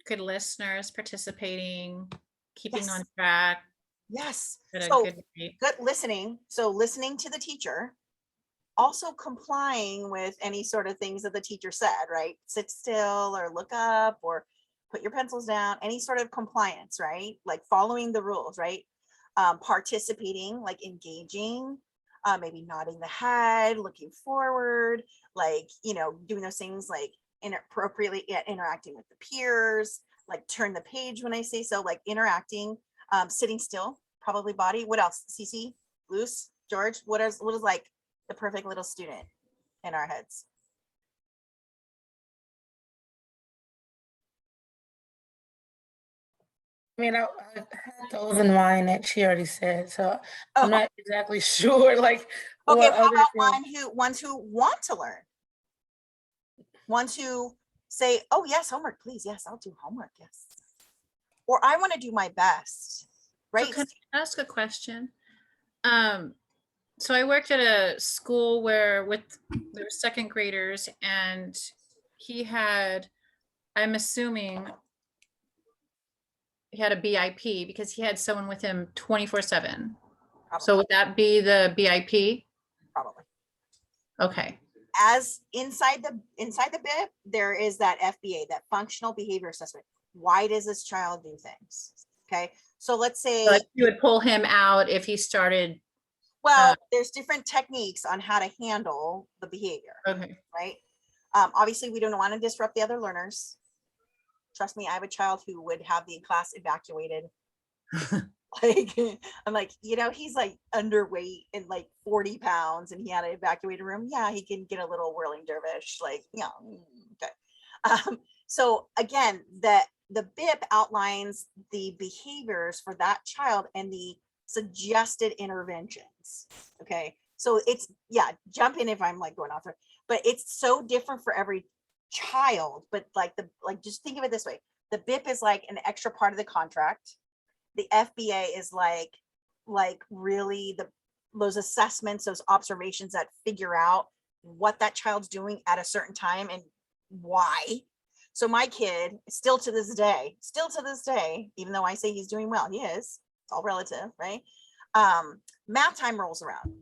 Good listeners, participating, keeping Yes. on track. Yes. At a So good rate. good listening. So listening to the teacher, also complying with any sort of things that the teacher said, right? Sit still or look up or put your pencils down, any sort of compliance, right? Like following the rules, right? Participating, like engaging, maybe nodding the head, looking forward, like, you know, doing those things like inappropriately interacting with the peers, like turn the page when I say so, like interacting, sitting still, probably body. What else? Cece, Luce, George, what is like the perfect little student in our heads? I mean, I had those in mind that she already said, so Oh, I'm not exactly sure, like, okay. what How other about things. ones who want to learn, ones who say, "Oh yes, homework, please. Yes, I'll do homework. Yes," or "I want to do my best." So Right? can I ask a question? So I worked at a school where there were second graders and he had, I'm assuming he had a BIP because he had someone with him 24/7. So would that be the BIP? Probably. Okay. As inside the BIP, there is that FBA, that functional behavior assessment. Why does this child do things? Okay, so let's say So you would pull him out if he started. well, there's different techniques on how to handle the behavior, Okay. right? Obviously, we don't want to disrupt the other learners. Trust me, I have a child who would have the class evacuated. Like, I'm like, you know, he's like underweight and like 40 pounds and he had to evacuate a room. Yeah, he can get a little whirling dervish, like, yeah, okay. So again, the BIP outlines the behaviors for that child and the suggested interventions. Okay, so it's, yeah, jump in if I'm like going off there, but it's so different for every child. But like just think of it this way: the BIP is like an extra part of the contract. The FBA is like really those assessments, those observations that figure out what that child's doing at a certain time and why. So my kid, still to this day, even though I say he's doing well, he is, it's all relative, right? Math time rolls around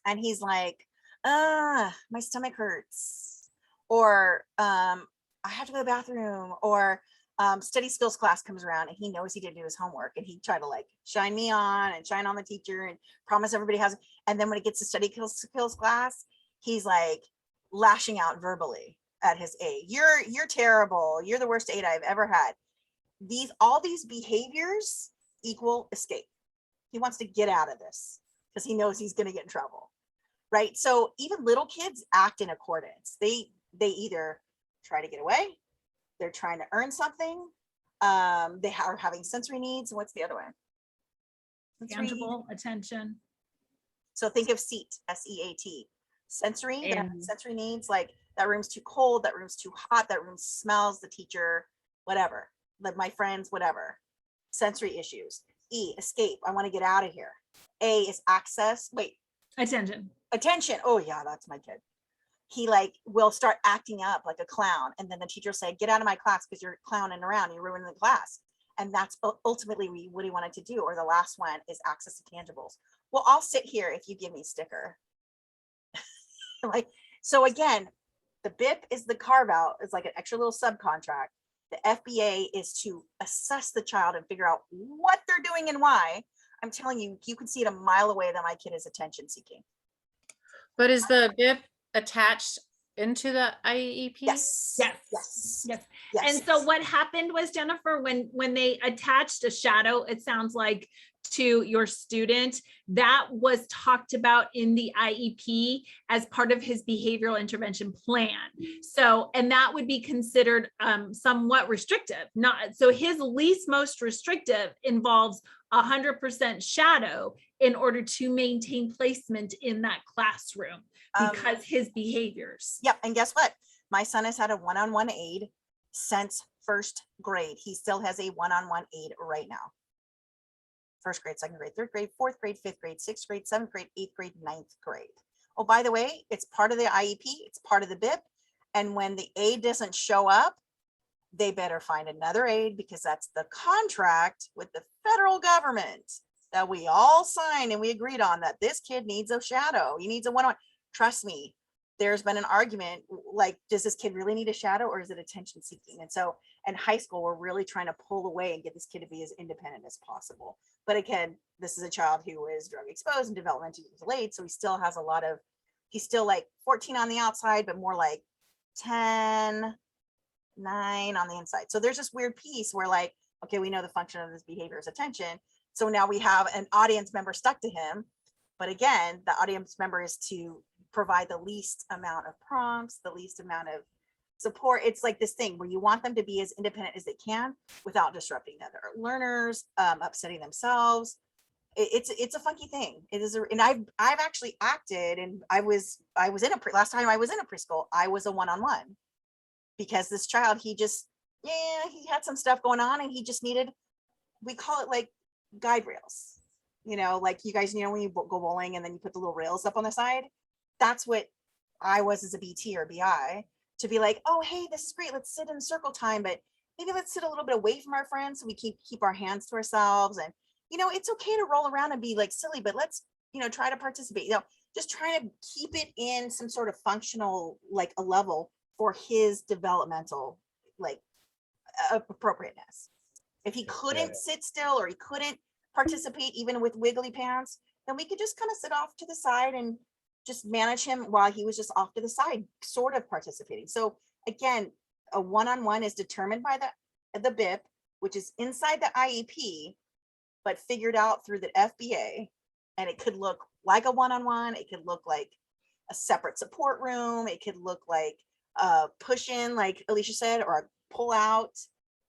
and he's like, my stomach hurts, or I have to go to the bathroom, or study skills class comes around and he knows he didn't do his homework, and he tried to like shine me on and shine on the teacher and promise everybody has, and then when it gets to study skills class, he's like lashing out verbally at his aide. You're terrible. You're the worst aide I've ever had. All these behaviors equal escape. He wants to get out of this because he knows he's going to get in trouble. Right. So even little kids act in accordance. They either try to get away, they're trying to earn something, they are having sensory needs. What's the other one? Tangible attention. So think of SEAT, SEAT. Sensory, they have And- sensory needs, like that room's too cold, that room's too hot, that room smells, the teacher, whatever, like my friends, whatever. Sensory issues. E, escape. I want to get out of here. A is access. Wait, Attention. attention. Oh yeah, that's my kid. He like will start acting up like a clown, and then the teacher will say, get out of my class because you're clowning around, you're ruining the class. And that's ultimately what he wanted to do. Or the last one is access to tangibles. Well, I'll sit here if you give me a sticker. Like, so again, the BIP is the carve out. It's like an extra little subcontract. The FBA is to assess the child and figure out what they're doing and why. I'm telling you, you can see it a mile away that my kid is attention seeking. But is the BIP attached into the IEP? Yes. Yes. Yes. Yes. Yes. And so what happened was, Jennifer, when they attached a shadow, it sounds like, to your student, that was talked about in the IEP as part of his behavioral intervention plan. So, and that would be considered somewhat restrictive. Not so his least most restrictive involves 100% shadow in order to maintain placement in that classroom because his behaviors. Yep. And guess what? My son has had a one-on-one aide since first grade. He still has a one-on-one aide right now. First grade, second grade, third grade, fourth grade, fifth grade, sixth grade, seventh grade, eighth grade, ninth grade. Oh, by the way, it's part of the IEP. It's part of the BIP. And when the aide doesn't show up, they better find another aide, because that's the contract with the federal government that we all signed and we agreed on, that this kid needs a shadow. He needs a one-on-one. Trust me, there's been an argument, like, does this kid really need a shadow or is it attention seeking? And so in high school, we're really trying to pull away and get this kid to be as independent as possible. But again, this is a child who is drug exposed and developmentally delayed. So he still has a lot of, he's still like 14 on the outside, but more like 10, 9 on the inside. So there's this weird piece where like, okay, we know the function of this behavior is attention. So now we have an audience member stuck to him. But again, the audience member is to provide the least amount of prompts, the least amount of support. It's like this thing where you want them to be as independent as they can without disrupting other learners, upsetting themselves. It's a funky thing. It is, and I've actually acted, and I was in a last time I was in a preschool, I was a one-on-one, because this child, he had some stuff going on and he just needed, we call it like guide rails, like you guys when you go bowling and then you put the little rails up on the side. That's what I was as a BT or BI, to be like, oh, hey, this is great. Let's sit in circle time, but maybe let's sit a little bit away from our friends so we keep our hands to ourselves. And, it's okay to roll around and be like silly, but let's, try to participate, just trying to keep it in some sort of functional, like a level for his developmental, like appropriateness. If he couldn't sit still or he couldn't participate even with wiggly pants, then we could just kind of sit off to the side and just manage him while he was just off to the side, sort of participating. So again, a one-on-one is determined by the BIP, which is inside the IEP, but figured out through the FBA. And it could look like a one-on-one. It could look like a separate support room. It could look like a push-in, like Alicia said, or a pull out.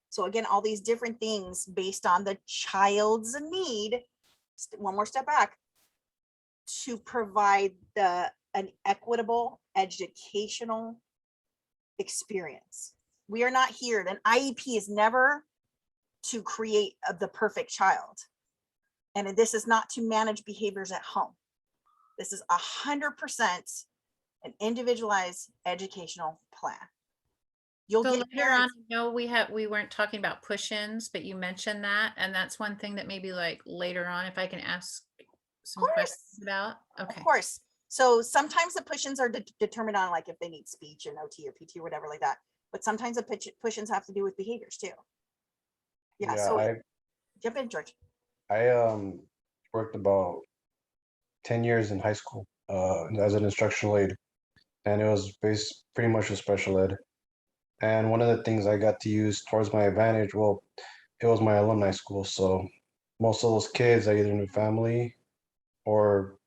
So again, all these different things based on the child's need. One more step back, to provide an equitable educational experience. We are not here. An IEP is never to create the perfect child. And this is not to manage behaviors at home. This is 100% an individualized educational plan. You'll So get later on, parents. no, we weren't talking about push-ins, but you mentioned that, and that's one thing that maybe like later on, if I can ask some Of questions course. about. Of Okay. course. So sometimes the push-ins are determined on like if they need speech and OT or PT or whatever like that. But sometimes the push-ins have to do with behaviors too. Yeah. Yeah, So jump in, George. I worked about 10 years in high school as an instructional aide, and it was based pretty much with special ed. And one of the things I got to use towards my advantage, well, it was my alumni school, so most of those kids I either knew family or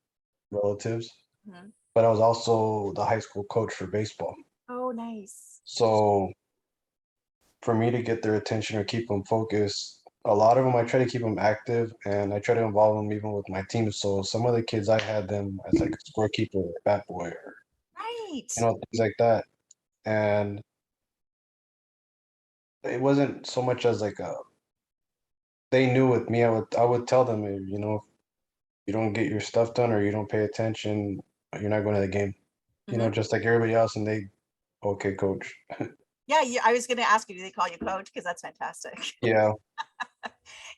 relatives, Mhm. but I was also the high school coach for baseball. Oh, nice. So for me to get their attention or keep them focused, a lot of them I try to keep them active and I try to involve them even with my team. So some of the kids I had them as like a scorekeeper, or bat boy, or Right. things like that. And it wasn't so much as like a they knew with me. I would tell them, if you don't get your stuff done or you don't pay attention, you're not going to the game. Mhm. Just like everybody else, and they, okay, coach. Yeah, I was going to ask you, do they call you coach? Because that's fantastic. Yeah,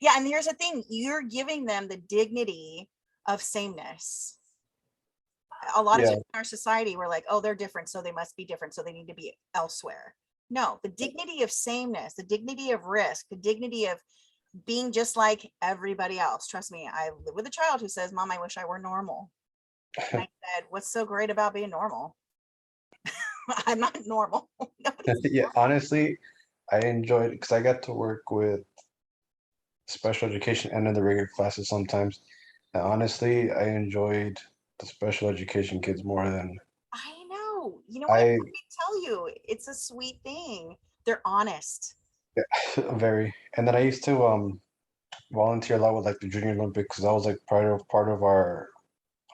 Yeah, and here's the thing, you're giving them the dignity of sameness. A lot of yeah, times in our society, we're like, oh, they're different, so they must be different, so they need to be elsewhere. No, the dignity of sameness, the dignity of risk, the dignity of being just like everybody else. Trust me, I live with a child who says, Mom, I wish I were normal. And I said, what's so great about being normal? I'm not normal. Nobody's yeah. normal. Honestly, I enjoyed because I got to work with special education and in the regular classes sometimes. And honestly, I enjoyed the special education kids more than I know. You know what? Let I me tell you, it's a sweet thing. They're honest. very. And then I used to volunteer a lot with like the Junior Olympics because that was like part of our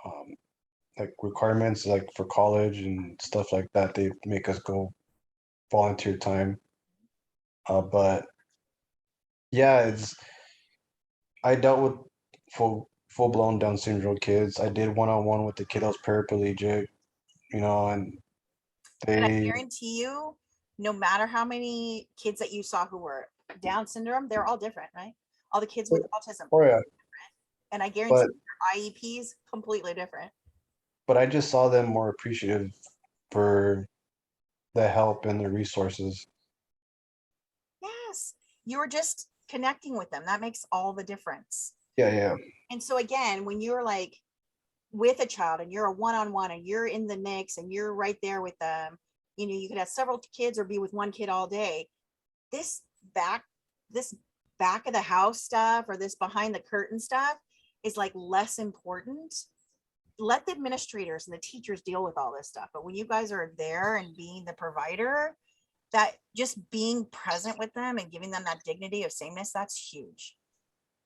um like requirements like for college and stuff like that. They make us go volunteer time. But yeah, I dealt with full blown Down syndrome kids. I did one-on-one with the kid that was paraplegic, and And I they guarantee you, no matter how many kids that you saw who were Down syndrome, they're all different, right? All the kids with autism. oh yeah, And I guarantee but your IEPs completely different. I just saw them more appreciative for the help and the resources. Yes. You were just connecting with them. That makes all the difference. Yeah, yeah. And so again, when you're like with a child and you're a one-on-one and you're in the mix and you're right there with them, you could have several kids or be with one kid all day. This back, this back of the house stuff or this behind the curtain stuff is like less important. Let the administrators and the teachers deal with all this stuff. But when you guys are there and being the provider, that just being present with them and giving them that dignity of sameness, that's huge.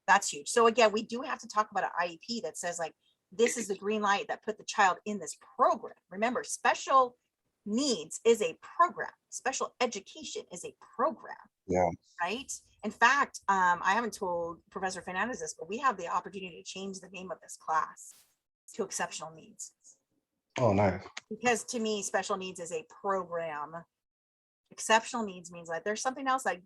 That's huge. So again, we do have to talk about an IEP that says like, this is the green light that put the child in this program. Remember, special needs is a program. Special education is a program, Yeah. right? In fact, I haven't told Professor Fernandez this, but we have the opportunity to change the name of this class to exceptional needs. Oh, nice. Because to me, special needs is a program. Exceptional needs means like there's something else that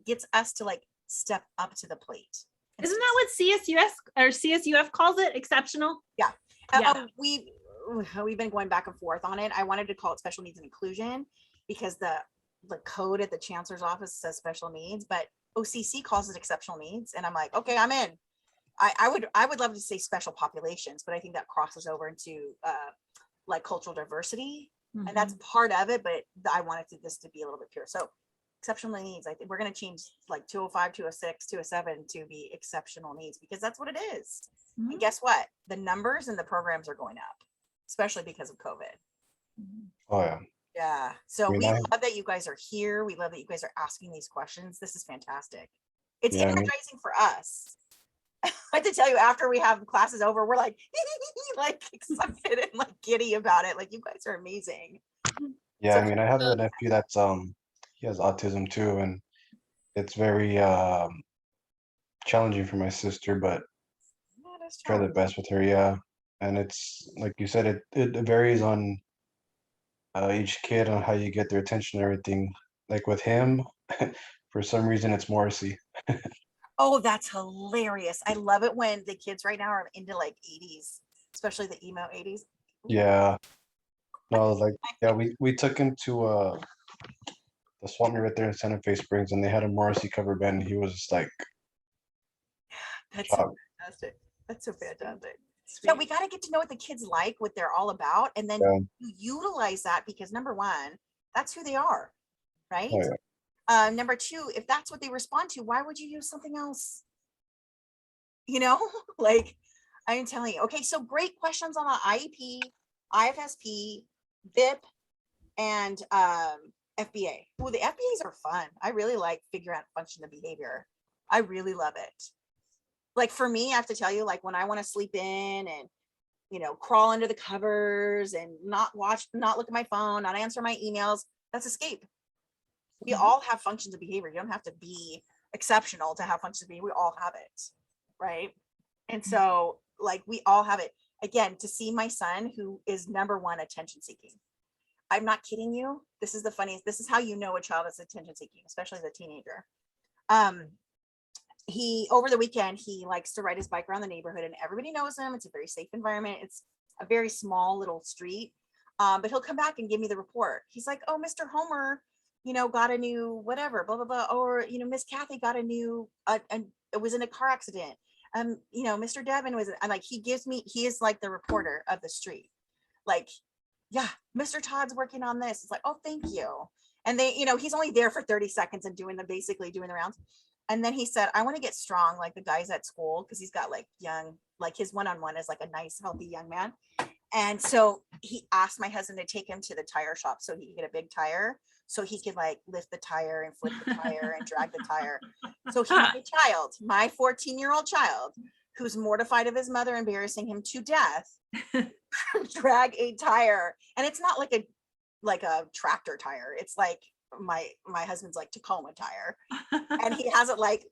gets us to like step up to the plate. Isn't that what CSUS or CSUF calls it? Exceptional? Yeah. Yeah. We've been going back and forth on it. I wanted to call it special needs and inclusion because the code at the chancellor's office says special needs, but OCC calls it exceptional needs. And I'm like, okay, I'm in. I would love to say special populations, but I think that crosses over into like cultural diversity. And that's part of it, but I wanted this to be a little bit pure. So exceptional needs, I think we're going to change like 205, 206, 207 to be exceptional needs because that's what it is. Mhm. And guess what? The numbers and the programs are going up, especially because of COVID. Oh yeah. Yeah. So I mean, we love that you guys are here. We love that you guys are asking these questions. This is fantastic. It's Yeah, I mean- energizing for us. I have to tell you, after we have classes over, we're like, like excited and like giddy about it. Like you guys are amazing. Yeah, So- I mean, I have a nephew that's he has autism too, and it's very challenging for my sister, but Yeah, that's try the challenging. best with her, yeah. And it's like you said, it varies on each kid on how you get their attention and everything. Like with him, for some reason it's Morrissey. Oh, that's hilarious. I love it when the kids right now are into like 80s, especially the emo 80s. Yeah. No, like yeah, we took him to the swap meet right there in Santa Fe Springs, and they had a Morrissey cover band, and he was just like That's so shocked. fantastic. That's so fantastic. Yeah, we got to get to know what the kids like, what they're all about, and then Yeah. you utilize that because number one, that's who they are, right? Oh, yeah. Number two, if that's what they respond to, why would you use something else? You know, like I'm telling you. Okay, so great questions on the IEP, IFSP, BIP, and FBA. Well, the FBAs are fun. I really like figuring out function of behavior. I really love it. Like for me, I have to tell you, like when I want to sleep in and crawl under the covers and not look at my phone, not answer my emails, that's escape. We all have functions of behavior. You don't have to be exceptional to have functions of behavior. We all have it, right? And so like we all have it. Again, to see my son who is number one attention seeking. I'm not kidding you. This is the funniest. This is how you know a child is attention seeking, especially as a teenager. He over the weekend he likes to ride his bike around the neighborhood and everybody knows him. It's a very safe environment. It's a very small little street. But he'll come back and give me the report. He's like, oh, Mr. Homer, got a new whatever, blah, blah, blah. Or, Miss Kathy got a new, it was in a car accident. Mr. Devin was, I'm like, he is like the reporter of the street. Like, yeah, Mr. Todd's working on this. It's like, oh, thank you. And they, he's only there for 30 seconds and basically doing the rounds. And then he said, I want to get strong like the guys at school because he's got like young, like his one-on-one is like a nice, healthy young man. And so he asked my husband to take him to the tire shop so he could get a big tire so he could like lift the tire and flip the tire and drag the tire. So he, my 14-year-old child, who's mortified of his mother embarrassing him to death, drag a tire. And it's not like a tractor tire. It's like my husband's like Tacoma tire. And he has it like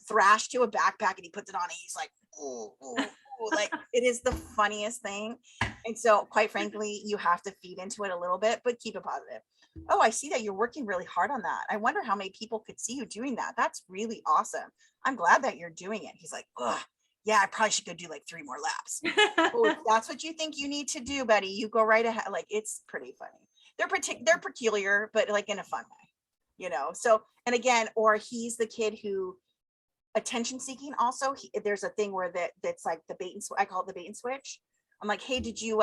thrashed to a backpack and he puts it on and he's like, ooh, ooh, ooh. Like it is the funniest thing. And so quite frankly, you have to feed into it a little bit, but keep it positive. Oh, I see that you're working really hard on that. I wonder how many people could see you doing that. That's really awesome. I'm glad that you're doing it. He's like, oh, yeah, I probably should go do like 3 more laps. Oh, if that's what you think you need to do, buddy, you go right ahead. Like it's pretty funny. They're peculiar, but like in a fun way, So, and again, or he's the kid who attention seeking. Also, there's a thing where that's like the bait and switch. I call it the bait and switch. I'm like, hey, did you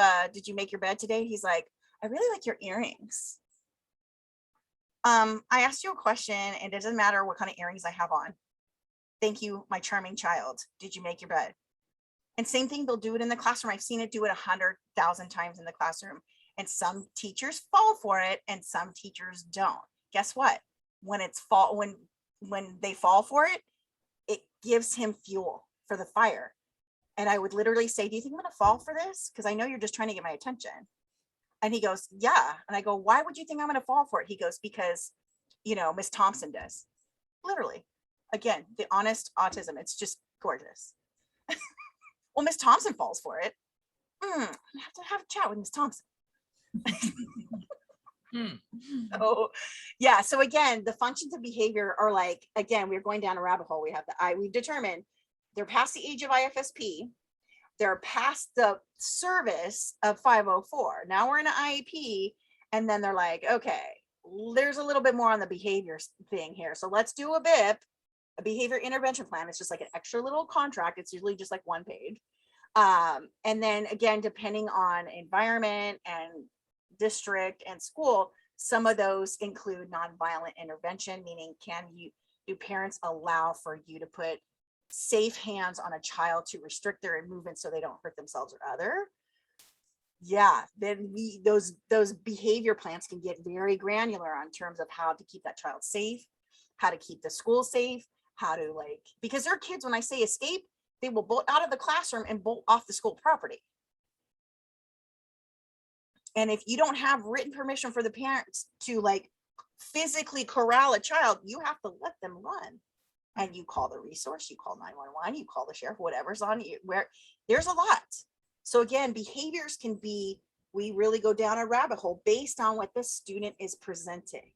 make your bed today? He's like, I really like your earrings. I asked you a question and it doesn't matter what kind of earrings I have on. Thank you, my charming child. Did you make your bed? And same thing, they'll do it in the classroom. I've seen it do it 100,000 times in the classroom. And some teachers fall for it and some teachers don't. Guess what? When they fall for it, it gives him fuel for the fire. And I would literally say, do you think I'm going to fall for this? Because I know you're just trying to get my attention. And he goes, yeah. And I go, why would you think I'm going to fall for it? He goes, because, Miss Thompson does. Literally. Again, the honest autism. It's just gorgeous. Well, Miss Thompson falls for it. I have to have a chat with Miss Thompson. So yeah, so again, the functions of behavior are like, again, we're going down a rabbit hole. We've determined they're past the age of IFSP, they're past the service of 504. Now we're in an IEP, and then they're like, okay, there's a little bit more on the behavior thing here, so let's do a BIP, a behavior intervention plan. It's just like an extra little contract. It's usually just like 1 page. And then again, depending on environment and district and school, some of those include nonviolent intervention, meaning do parents allow for you to put safe hands on a child to restrict their movement so they don't hurt themselves or other? Yeah, then those behavior plans can get very granular on terms of how to keep that child safe, how to keep the school safe, how to because there are kids, when I say escape, they will bolt out of the classroom and bolt off the school property. And if you don't have written permission for the parents to physically corral a child, you have to let them run. And you call the resource, you call 911, you call the sheriff, whatever's on you, where there's a lot. So again, behaviors can be we really go down a rabbit hole based on what the student is presenting.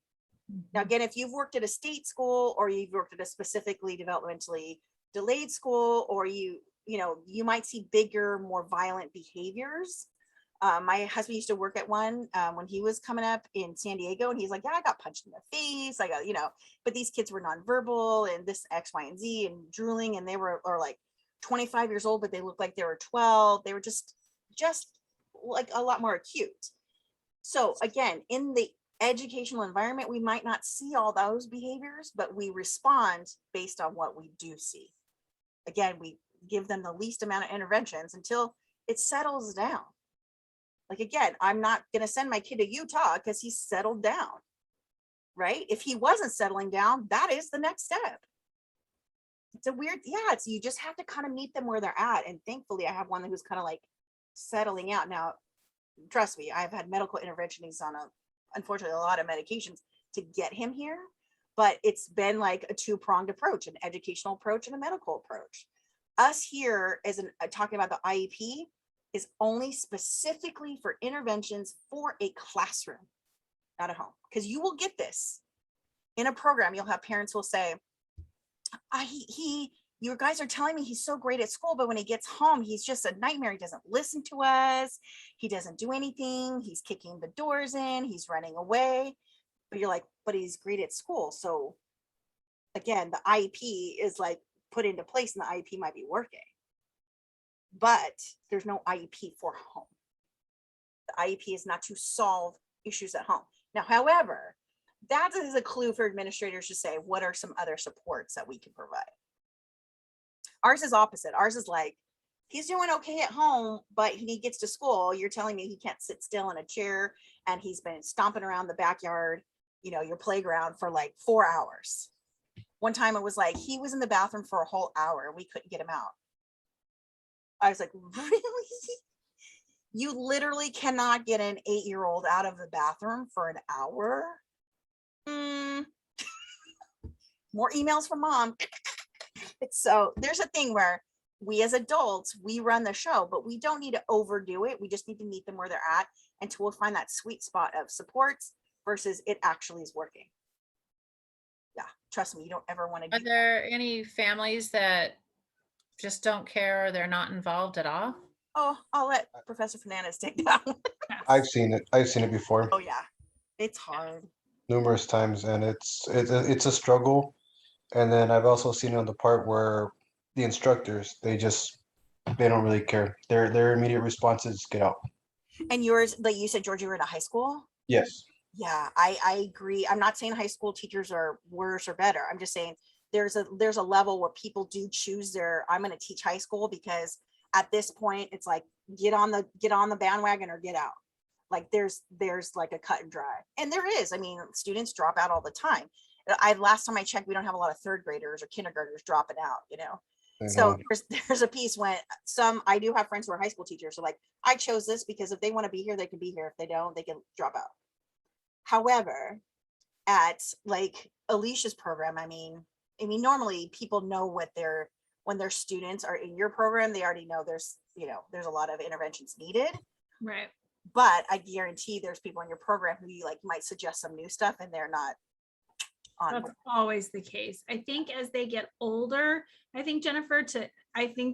Now, again, if you've worked at a state school or you've worked at a specifically developmentally delayed school, or you know, you might see bigger, more violent behaviors. My husband used to work at one when he was coming up in San Diego, and he's like, yeah, I got punched in the face. I got, you know, but these kids were nonverbal and this X, Y, and Z and drooling, and they were or like 25 years old, but they looked like they were 12. They were just like a lot more acute. So again, in the educational environment, we might not see all those behaviors, but we respond based on what we do see. Again, we give them the least amount of interventions until it settles down. Like, again, I'm not going to send my kid to Utah because he's settled down, right? If he wasn't settling down, that is the next step. It's a weird, yeah, it's, you just have to kind of meet them where they're at. And thankfully I have one who's kind of like settling out. Now, trust me, I've had medical intervention. He's on unfortunately, a lot of medications to get him here, but it's been like a two-pronged approach, an educational approach and a medical approach. Us here as talking about the IEP is only specifically for interventions for a classroom, not at home. Because you will get this in a program. You'll have parents who will say, you guys are telling me he's so great at school, but when he gets home, he's just a nightmare. He doesn't listen to us. He doesn't do anything. He's kicking the doors in. He's running away. But you're like, but he's great at school. So again, the IEP is like put into place and the IEP might be working. But there's no IEP for home. The IEP is not to solve issues at home. Now, however, that is a clue for administrators to say, what are some other supports that we can provide? Ours is opposite. Ours is like, he's doing okay at home, but when he gets to school, you're telling me he can't sit still in a chair and he's been stomping around the backyard, you know, your playground for like 4 hours. One time it was like, he was in the bathroom for a whole hour. We couldn't get him out. I was like, really? You literally cannot get an 8-year-old out of the bathroom for an hour? More emails from mom. So there's a thing where we as adults, we run the show, but we don't need to overdo it. We just need to meet them where they're at until we'll find that sweet spot of supports versus it actually is working. Yeah, trust me, you don't ever want to Are do there any families that just don't care or they're not involved at all? Oh, I'll let Professor Fernandez take that one. I've seen it. I've seen it before Oh yeah, it's hard. numerous times, and it's a struggle. And then I've also seen it on the part where the instructors, they don't really care. Their immediate response is get out. And yours, like you said, George, you were in a high school? Yes. Yeah, I agree. I'm not saying high school teachers are worse or better. I'm just saying there's a level where people do choose I'm going to teach high school because at this point it's like get on the bandwagon or get out. Like there's like a cut and dry. And there is. I mean, students drop out all the time. Last time I checked, we don't have a lot of third graders or kindergartners dropping out, you know. So there's a piece when I do have friends who are high school teachers. So like, I chose this because if they want to be here, they can be here. If they don't, they can drop out. However, at like Alicia's program, I mean, normally people know when their students are in your program, they already know there's a lot of interventions needed. Right. But I guarantee there's people in your program who you like might suggest some new stuff and they're not on. That's always the case. I think as they get older, I think Jennifer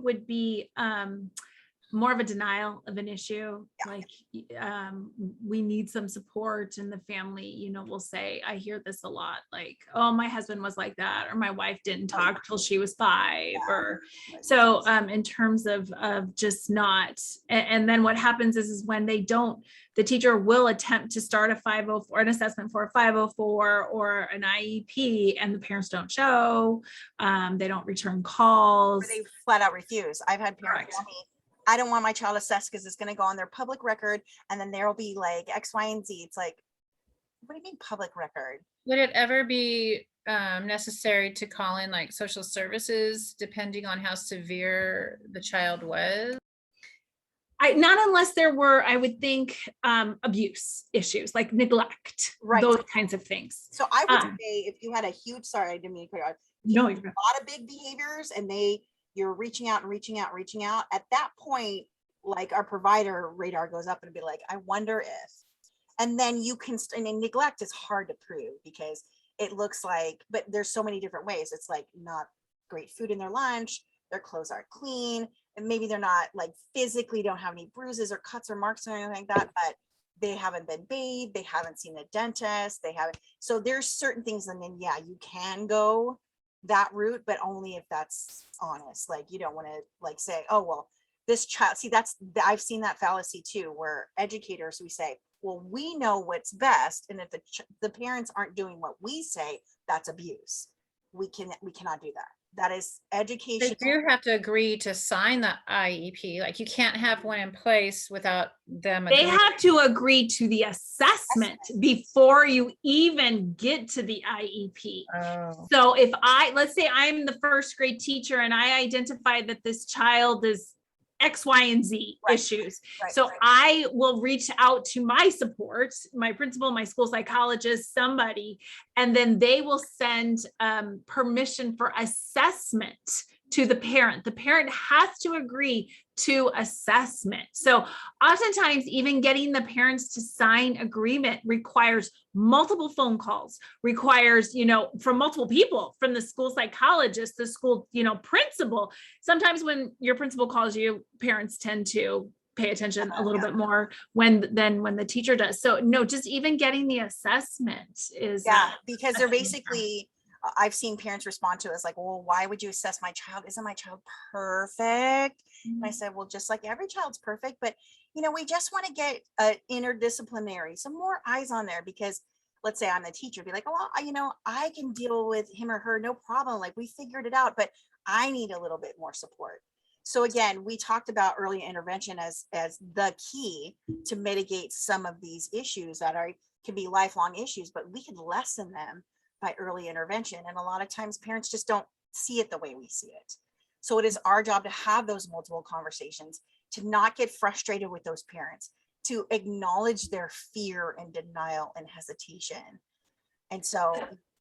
would be more of a denial of an issue. Yeah. Like we need some support, and the family, will say, I hear this a lot, like, oh, my husband was like that, or my wife didn't talk till she was 5, or so in terms of just not, and then what happens is when they don't, the teacher will attempt to start a 504, an assessment for a 504 or an IEP, and the parents don't show, they don't return calls. Or they flat out refuse. I've had parents Correct. tell me, I don't want my child assessed because it's going to go on their public record and then there'll be like X, Y, and Z. It's like, what do you mean public record? Would it ever be necessary to call in like social services depending on how severe the child was? Not unless there were, I would think, abuse issues like neglect, Right. those kinds of things. So I would say if you had a huge, sorry, I didn't mean to cut you off. No, A lot of big behaviors and you're reaching out and reaching out, at that point, like our provider radar goes up and be like, I wonder if, and then you can, I mean, neglect is hard to prove because it looks like, but there's so many different ways. It's like not great food in their lunch, their clothes aren't clean, and maybe they're not like physically don't have any bruises or cuts or marks or anything like that, but they haven't been bathed, they haven't seen a dentist, they haven't. So there's certain things, and then yeah, you can go that route, but only if that's honest. Like you don't want to like say, oh well, this child, see that's, I've seen that fallacy too, where educators, we say, well, we know what's best, and if the parents aren't doing what we say, that's abuse. We cannot do that. That is They education. do have to agree to sign the IEP. Like you can't have one in place without them They agreeing. have to agree to the assessment before you even get to the IEP. Oh, So let's say I'm the first grade teacher and I identify that this child is X, Y, and Z Right. issues. Right, So right. I will reach out to my support, my principal, my school psychologist, somebody, and then they will send permission for assessment to the parent. The parent has to agree to assessment. So oftentimes even getting the parents to sign agreement requires multiple phone calls, requires, from multiple people, from the school psychologist, the school, principal. Sometimes when your principal calls you, parents tend to pay attention a little bit more than when the teacher does. So no, just even getting the assessment is Yeah, because they're a thing. basically, I've seen parents respond to us like, well, why would you assess my child? Isn't my child perfect? And I said, well, just like every child's perfect, but we just want to get interdisciplinary, some more eyes on there, because let's say I'm the teacher, be like, oh, well, I can deal with him or her, no problem. Like we figured it out, but I need a little bit more support. So again, we talked about early intervention as the key to mitigate some of these issues that can be lifelong issues, but we can lessen them by early intervention. And a lot of times parents just don't see it the way we see it. So it is our job to have those multiple conversations, to not get frustrated with those parents, to acknowledge their fear and denial and hesitation. And so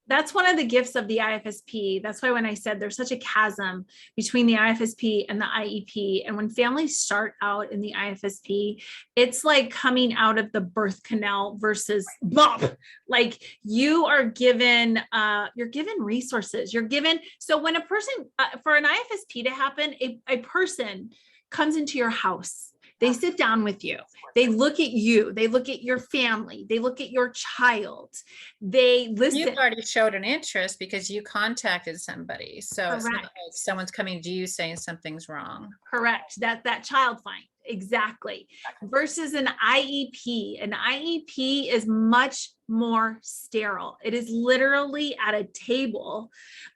that's one of the gifts of the IFSP. That's why when I said there's such a chasm between the IFSP and the IEP, and when families start out in the IFSP, it's like coming out of the birth canal versus bump. Like you are given, you're given resources. You're given. So when a person, for an IFSP to happen, a person comes into your house. They sit down with you. They look at you. They look at your family. They look at your child. They listen. you've already showed an interest because you contacted somebody. So it's not Correct. like someone's coming to you saying something's wrong. Correct. That child find. Exactly. Versus an IEP. An IEP is much more sterile. It is literally at a table,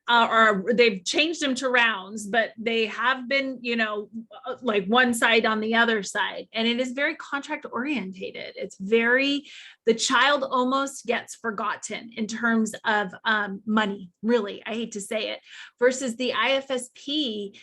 or they've changed them to rounds, but they have been, like one side on the other side. And it is very contract orientated. It's the child almost gets forgotten in terms of money, really. I hate to say it. Versus the IFSP,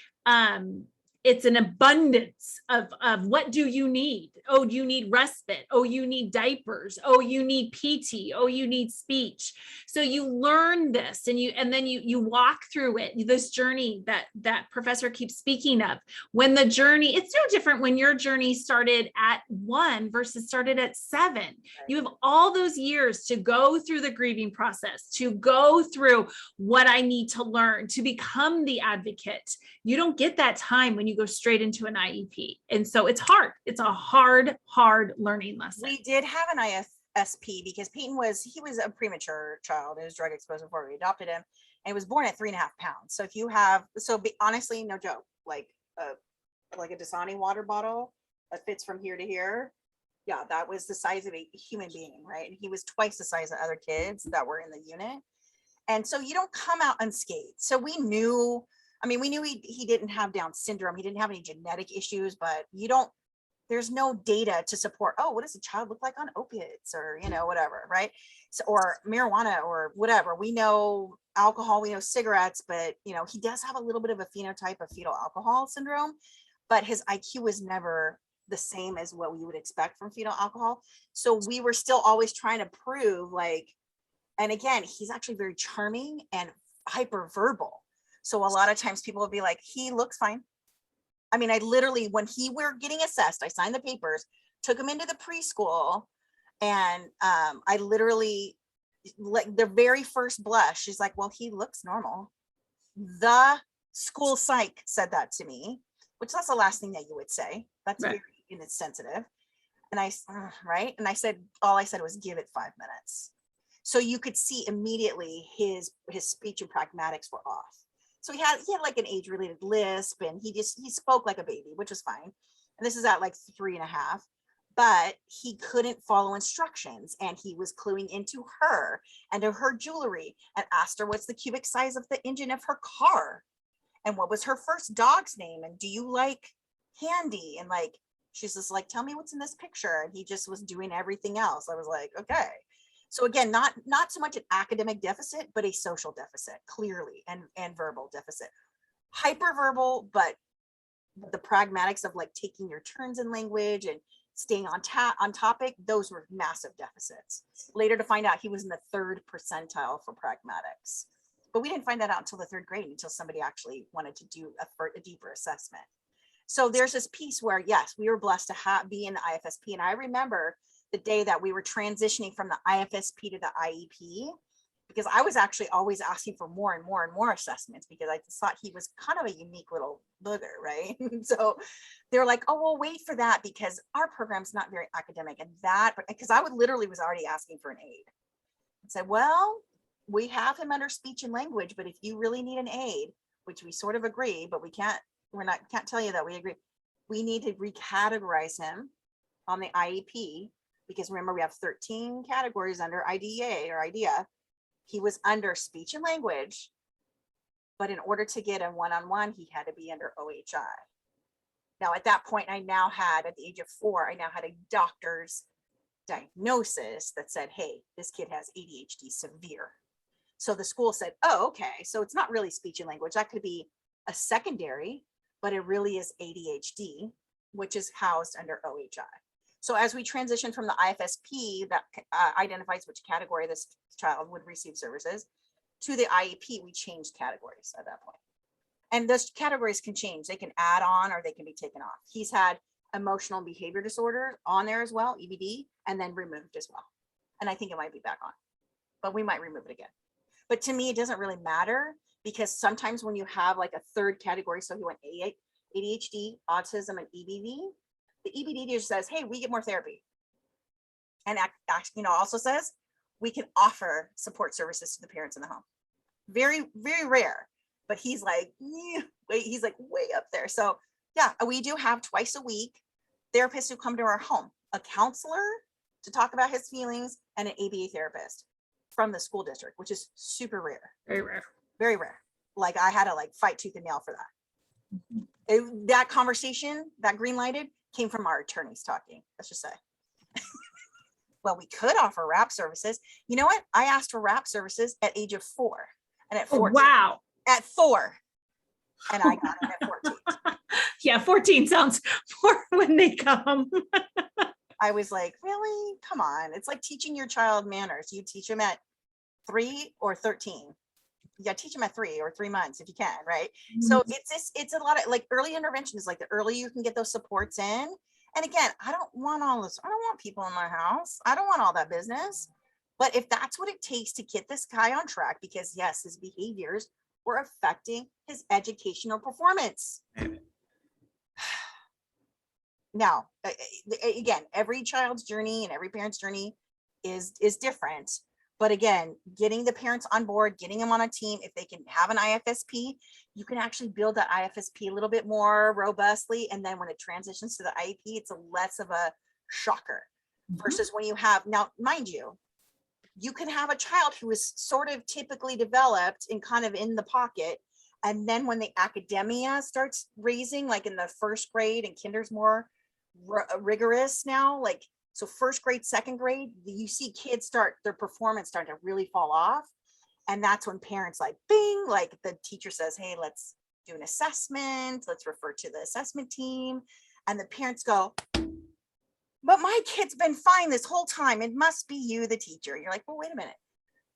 it's an abundance of what do you need? Oh, you need respite. Oh, you need diapers. Oh, you need PT. Oh, you need speech. So you learn this and then you walk through it, this journey that professor keeps speaking of. When the journey, it's no different when your journey started at 1 versus started at 7. You have all those years to go through the grieving process, to go through what I need to learn, to become the advocate. You don't get that time when you go straight into an IEP. And so it's hard. It's a hard learning lesson. we did have an IFSP because Peyton was a premature child. He was drug exposed before we adopted him, and he was born at 3.5 pounds. So if you have, honestly, no joke, like a Dasani water bottle that fits from here to here. Yeah, that was the size of a human being, right? And he was twice the size of other kids that were in the unit. And so you don't come out unscathed. So we knew he didn't have Down syndrome. He didn't have any genetic issues, but there's no data to support, oh, what does a child look like on opiates or, whatever, right? So, or marijuana or whatever. We know alcohol, we know cigarettes, but, he does have a little bit of a phenotype of fetal alcohol syndrome, but his IQ was never the same as what we would expect from fetal alcohol. So we were still always trying to prove and again, he's actually very charming and hyper verbal. So a lot of times people will be like, he looks fine. I mean, I literally, when he were getting assessed, I signed the papers, took him into the preschool, and I literally, like the very first blush, she's like, well, he looks normal. The school psych said that to me, which that's the last thing that you would say. That's Right. very insensitive. And right. And I said, all I said was give it 5 minutes. So you could see immediately his speech and pragmatics were off. So he had like an age related lisp, and he spoke like a baby, which was fine. And this is at like 3.5, but he couldn't follow instructions, and he was cluing into her and to her jewelry, and asked her what's the cubic size of the engine of her car, and what was her first dog's name, and do you like candy, and like she's just like, tell me what's in this picture, and he just was doing everything else. I was like, okay. So again, not so much an academic deficit, but a social deficit, clearly, and verbal deficit. Hyperverbal, but the pragmatics of like taking your turns in language and staying on topic, those were massive deficits. Later to find out he was in the 3rd percentile for pragmatics. But we didn't find that out until the 3rd grade, until somebody actually wanted to do a deeper assessment. So there's this piece where, yes, we were blessed to be in the IFSP. And I remember the day that we were transitioning from the IFSP to the IEP, because I was actually always asking for more and more and more assessments, because I just thought he was kind of a unique little booger, right? So they're like, oh, we'll wait for that because our program's not very academic. And that, because I literally was already asking for an aid. I said, well, we have him under speech and language, but if you really need an aid, which we sort of agree, but can't tell you that we agree, we need to recategorize him on the IEP, because remember, we have 13 categories under IDEA or IDEA. He was under speech and language, but in order to get a one-on-one, he had to be under OHI. Now, at that point, at the age of 4, I now had a doctor's diagnosis that said, hey, this kid has ADHD severe. So the school said, oh, okay, so it's not really speech and language. That could be a secondary, but it really is ADHD, which is housed under OHI. So as we transition from the IFSP that identifies which category this child would receive services to the IEP, we changed categories at that point. And those categories can change. They can add on or they can be taken off. He's had emotional and behavior disorder on there as well, EBD, and then removed as well. And I think it might be back on, but we might remove it again. But to me, it doesn't really matter, because sometimes when you have like a 3rd category, so he went ADHD, autism, and EBD, the EBD just says, hey, we get more therapy. And also says we can offer support services to the parents in the home. Very, very rare, but he's like, he's like way up there. So yeah, we do have twice a week therapists who come to our home, a counselor to talk about his feelings, and an ABA therapist from the school district, which is super rare. Very rare. Very rare. Like I had to like fight tooth and nail for that. That conversation, that green lighted, came from our attorneys talking, let's just say. Well, we could offer wrap services. You know what? I asked for wrap services at age of 4, and at 14. Oh, wow. At 4, and I got it at 14. Yeah, 14 sounds more when they come. I was like, really? Come on. It's like teaching your child manners. You teach them at 3 or 13. You got to teach them at 3 or 3 months if you can, right? So it's a lot of like early intervention is like the earlier you can get those supports in. And again, I don't want all this. I don't want people in my house. I don't want all that business. But if that's what it takes to get this guy on track, because yes, his behaviors were affecting his educational performance. Now, again, every child's journey and every parent's journey is different. But again, getting the parents on board, getting them on a team, if they can have an IFSP, you can actually build that IFSP a little bit more robustly. And then when it transitions to the IEP, it's a less of a shocker versus when you have, now, mind you, you can have a child who is sort of typically developed and kind of in the pocket. And then when the academia starts raising, like in the 1st grade, and kinder's more rigorous now, like, so 1st grade, 2nd grade, you see kids start their performance starting to really fall off. And that's when parents like, bing, like the teacher says, hey, let's do an assessment. Let's refer to the assessment team. And the parents go, but my kid's been fine this whole time. It must be you, the teacher. You're like, well, wait a minute.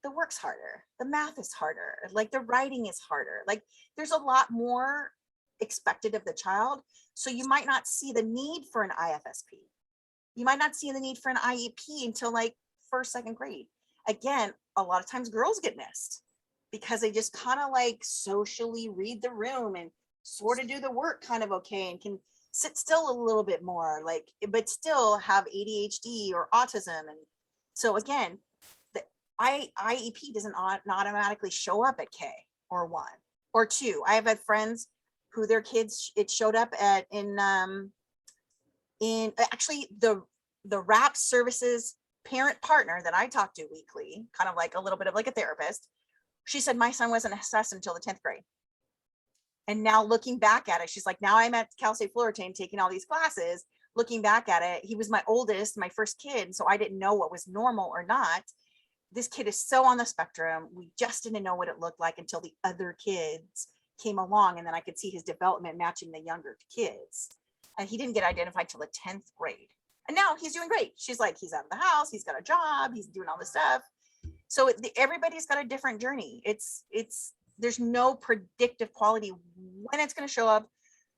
The work's harder. The math is harder. Like the writing is harder. Like there's a lot more expected of the child. So you might not see the need for an IFSP. You might not see the need for an IEP until like first, second grade. Again, a lot of times girls get missed because they just kind of like socially read the room and sort of do the work kind of okay and can sit still a little bit more, like, but still have ADHD or autism. And so again, the IEP doesn't automatically show up at K or 1 or 2. I have had friends who their kids, it showed up at in actually the RAP services parent partner that I talk to weekly, kind of like a little bit of like a therapist. She said, my son wasn't assessed until the 10th grade. And now looking back at it, she's like, now I'm at Cal State Fullerton taking all these classes. Looking back at it, he was my oldest, my first kid. So I didn't know what was normal or not. This kid is so on the spectrum. We just didn't know what it looked like until the other kids came along. And then I could see his development matching the younger kids. And he didn't get identified till the 10th grade. And now he's doing great. She's like, he's out of the house. He's got a job. He's doing all this stuff. So everybody's got a different journey. There's no predictive quality when it's going to show up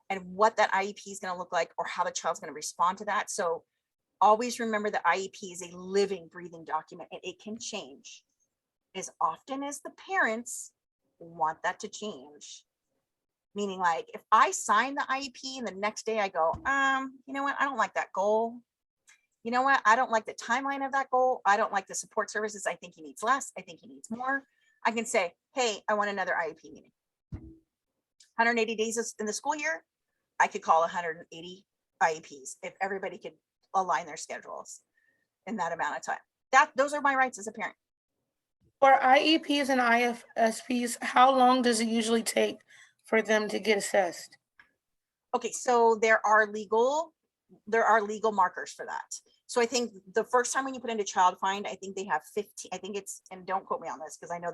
and what that IEP is going to look like or how the child's going to respond to that. So always remember that IEP is a living, breathing document, and it can change as often as the parents want that to change. Meaning, like, if I sign the IEP and the next day I go, you know what, I don't like that goal. You know what, I don't like the timeline of that goal. I don't like the support services. I think he needs less. I think he needs more. I can say, hey, I want another IEP meeting. 180 days in the school year, I could call 180 IEPs if everybody could align their schedules in that amount of time. Those are my rights as a parent. For IEPs and IFSPs, how long does it usually take for them to get assessed? Okay, so there are legal markers for that. So I think the first time when you put into child find, I think they have 15, I think it's, and don't quote me on this because I know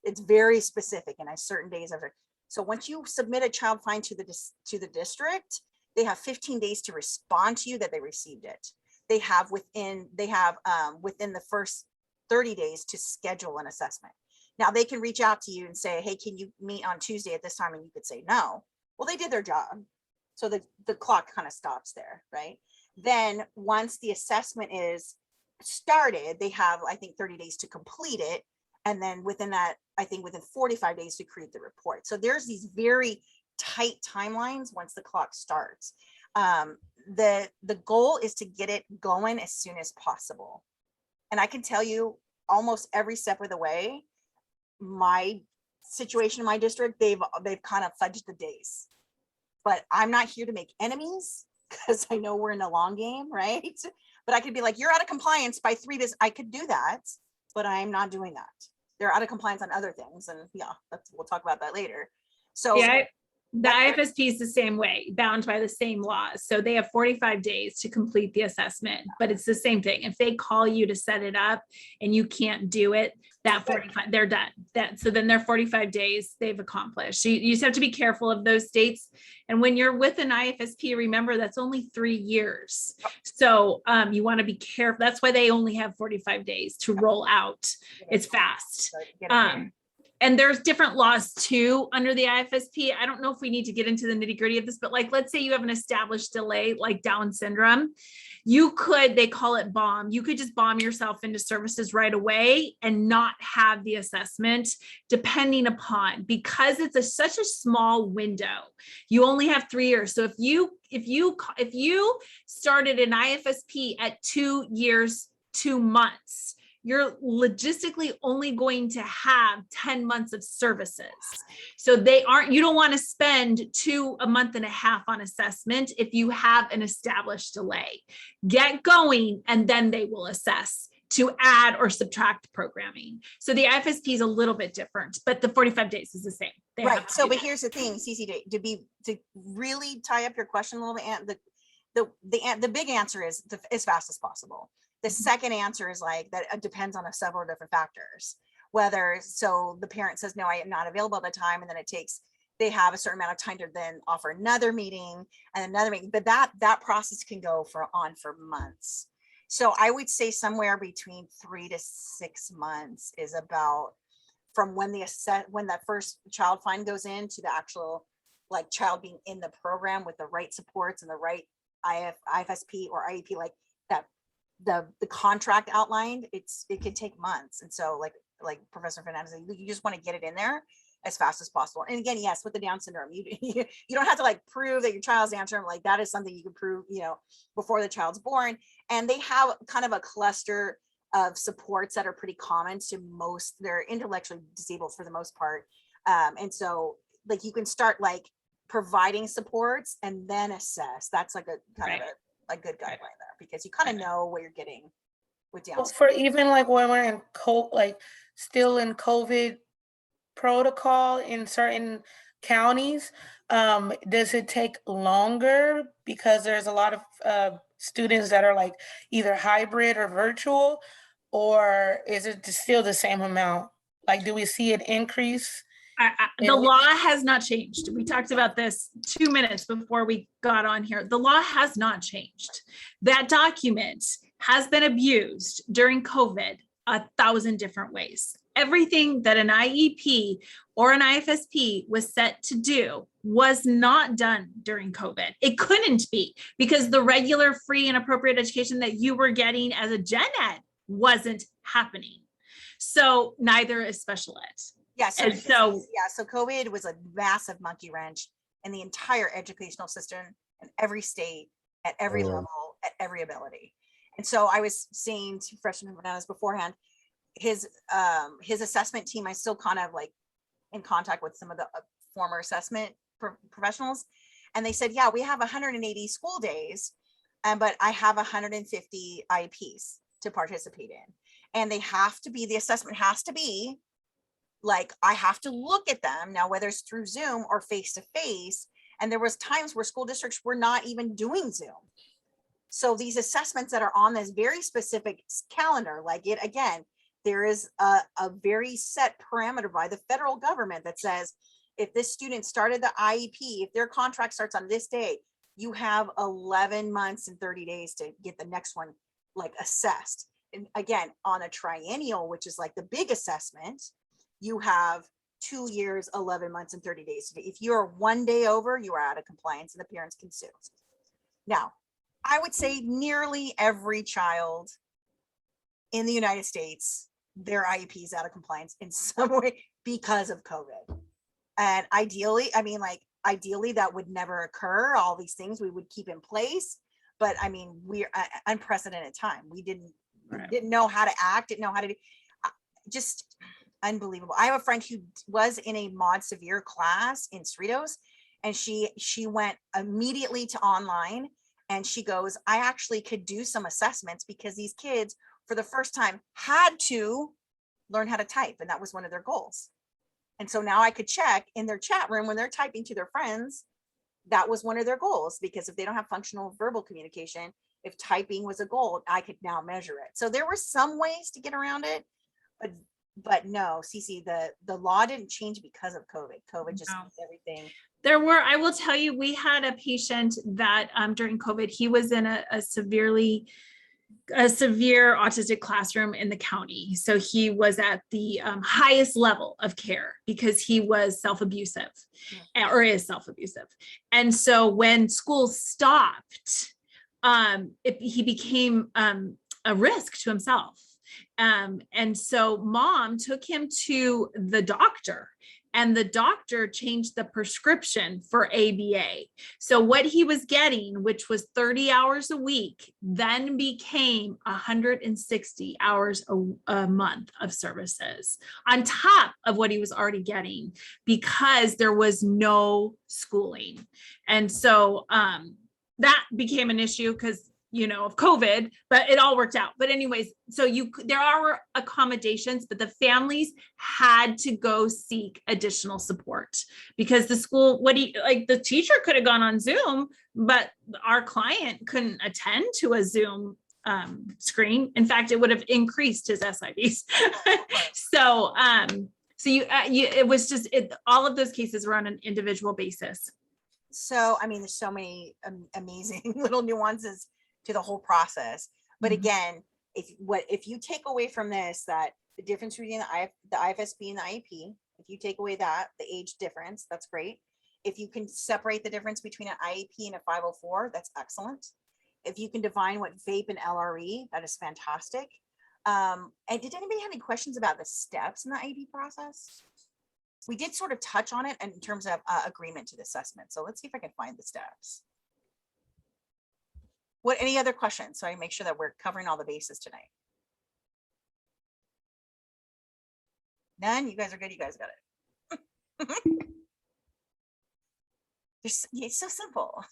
it's very specific and certain days after. So once you submit a child find to the district, they have 15 days to respond to you that they received it. They have within the first 30 days to schedule an assessment. Now they can reach out to you and say, hey, can you meet on Tuesday at this time? And you could say no. Well, they did their job. So the clock kind of stops there, right? Then once the assessment is started, they have, I think, 30 days to complete it. And then within that, I think within 45 days to create the report. So there's these very tight timelines once the clock starts. The goal is to get it going as soon as possible. And I can tell you almost every step of the way, my situation in my district, they've kind of fudged the days. But I'm not here to make enemies because I know we're in a long game, right? But I could be like, you're out of compliance by 3 days. I could do that, but I'm not doing that. They're out of compliance on other things. And yeah, we'll talk about that later. So yeah, the IFSP is the same way, bound by the same laws. So they have 45 days to complete the assessment, but it's the same thing. If they call you to set it up and you can't do it, that 45, they're done. So then their 45 days they've accomplished. You just have to be careful of those dates. And when you're with an IFSP, remember that's only 3 years. So you want to be careful. That's why they only have 45 days to roll out. It's fast. And there's different laws too under the IFSP. I don't know if we need to get into the nitty gritty of this, but like, let's say you have an established delay, like Down syndrome, they call it bomb. You could just bomb yourself into services right away and not have the assessment depending upon, because it's such a small window. You only have 3 years. So if you started an IFSP at 2 years, 2 months, you're logistically only going to have 10 months of services. So you don't want to spend a month and a half on assessment if you have an established delay. Get going and then they will assess to add or subtract programming. So the IFSP is a little bit different, but the 45 days is the same. Right. So, but here's the thing, CC, to really tie up your question a little bit, the big answer is as fast as possible. The second answer is like that it depends on several different factors. So the parent says, no, I am not available at the time. And then they have a certain amount of time to then offer another meeting and another meeting. But that process can go for months. So I would say somewhere between 3 to 6 months is about from when that first child find goes in to the actual like child being in the program with the right supports and the right IFSP or IEP, like that, the contract outlined, it could take months. And so like Professor Fernandez, you just want to get it in there as fast as possible. And again, yes, with the Down syndrome, you don't have to like prove that your child's Down syndrome. Like that is something you can prove, before the child's born. And they have kind of a cluster of supports that are pretty common to most. They're intellectually disabled for the most part. And so like you can start like providing supports and then assess. That's like a kind of a good guideline there, because you kind of know what you're getting with Down syndrome. For even like when we're in still in COVID protocol in certain counties, does it take longer because there's a lot of students that are like either hybrid or virtual, or is it still the same amount? Like, do we see an increase? The law has not changed. We talked about this 2 minutes before we got on here. The law has not changed. That document has been abused during COVID 1,000 different ways. Everything that an IEP or an IFSP was set to do was not done during COVID. It couldn't be, because the regular free and appropriate education that you were getting as a gen ed wasn't happening. So neither is special ed. Yeah. So COVID was a massive monkey wrench in the entire educational system in every state, at every level, at every ability. And so I was saying to Freshman Fernandez beforehand, his assessment team, I still kind of like in contact with some of the former assessment professionals. And they said, yeah, we have 180 school days, but I have 150 IEPs to participate in. And they have to be, the assessment has to be like, I have to look at them now, whether it's through Zoom or face-to-face. And there was times where school districts were not even doing Zoom. So these assessments that are on this very specific calendar, like it, again, there is a very set parameter by the federal government that says, if this student started the IEP, if their contract starts on this day, you have 11 months and 30 days to get the next one like assessed. And again, on a triennial, which is like the big assessment, you have 2 years, 11 months and 30 days. If you're 1 day over, you are out of compliance and the parents can sue. Now, I would say nearly every child in the United States, their IEP is out of compliance in some way because of COVID. And ideally, ideally that would never occur. All these things we would keep in place. But I mean, we're unprecedented time. We didn't know how to act, didn't know how to do, just unbelievable. I have a friend who was in a mod severe class in Cerritos, and she went immediately to online, and she goes, I actually could do some assessments because these kids for the first time had to learn how to type, and that was one of their goals. And so now I could check in their chat room when they're typing to their friends, that was one of their goals, because if they don't have functional verbal communication, if typing was a goal, I could now measure it. So there were some ways to get around it, but no, Cece, the law didn't change because of COVID. COVID just made everything. There were, I will tell you, we had a patient that during COVID, he was in a severe autistic classroom in the county. So he was at the highest level of care because he was self-abusive or is self-abusive. And so when school stopped, he became a risk to himself. And so mom took him to the doctor, and the doctor changed the prescription for ABA. So what he was getting, which was 30 hours a week, then became 160 hours a month of services on top of what he was already getting, because there was no schooling. And so that became an issue because of COVID, but it all worked out. But anyways, so there are accommodations, but the families had to go seek additional support because the school, the teacher could have gone on Zoom, but our client couldn't attend to a Zoom screen. In fact, it would have increased his SIVs. So it was just, all of those cases were on an individual basis. So, I mean, there's so many amazing little nuances to the whole process. But again, if you take away from this, that the difference between the IFSP and the IEP, if you take away that, the age difference, that's great. If you can separate the difference between an IEP and a 504, that's excellent. If you can define what vape and LRE, that is fantastic. And did anybody have any questions about the steps in the IEP process? We did sort of touch on it in terms of agreement to the assessment. So let's see if I can find the steps. What, any other questions? So I make sure that we're covering all the bases tonight. None? You guys are good. You guys got it. It's so simple.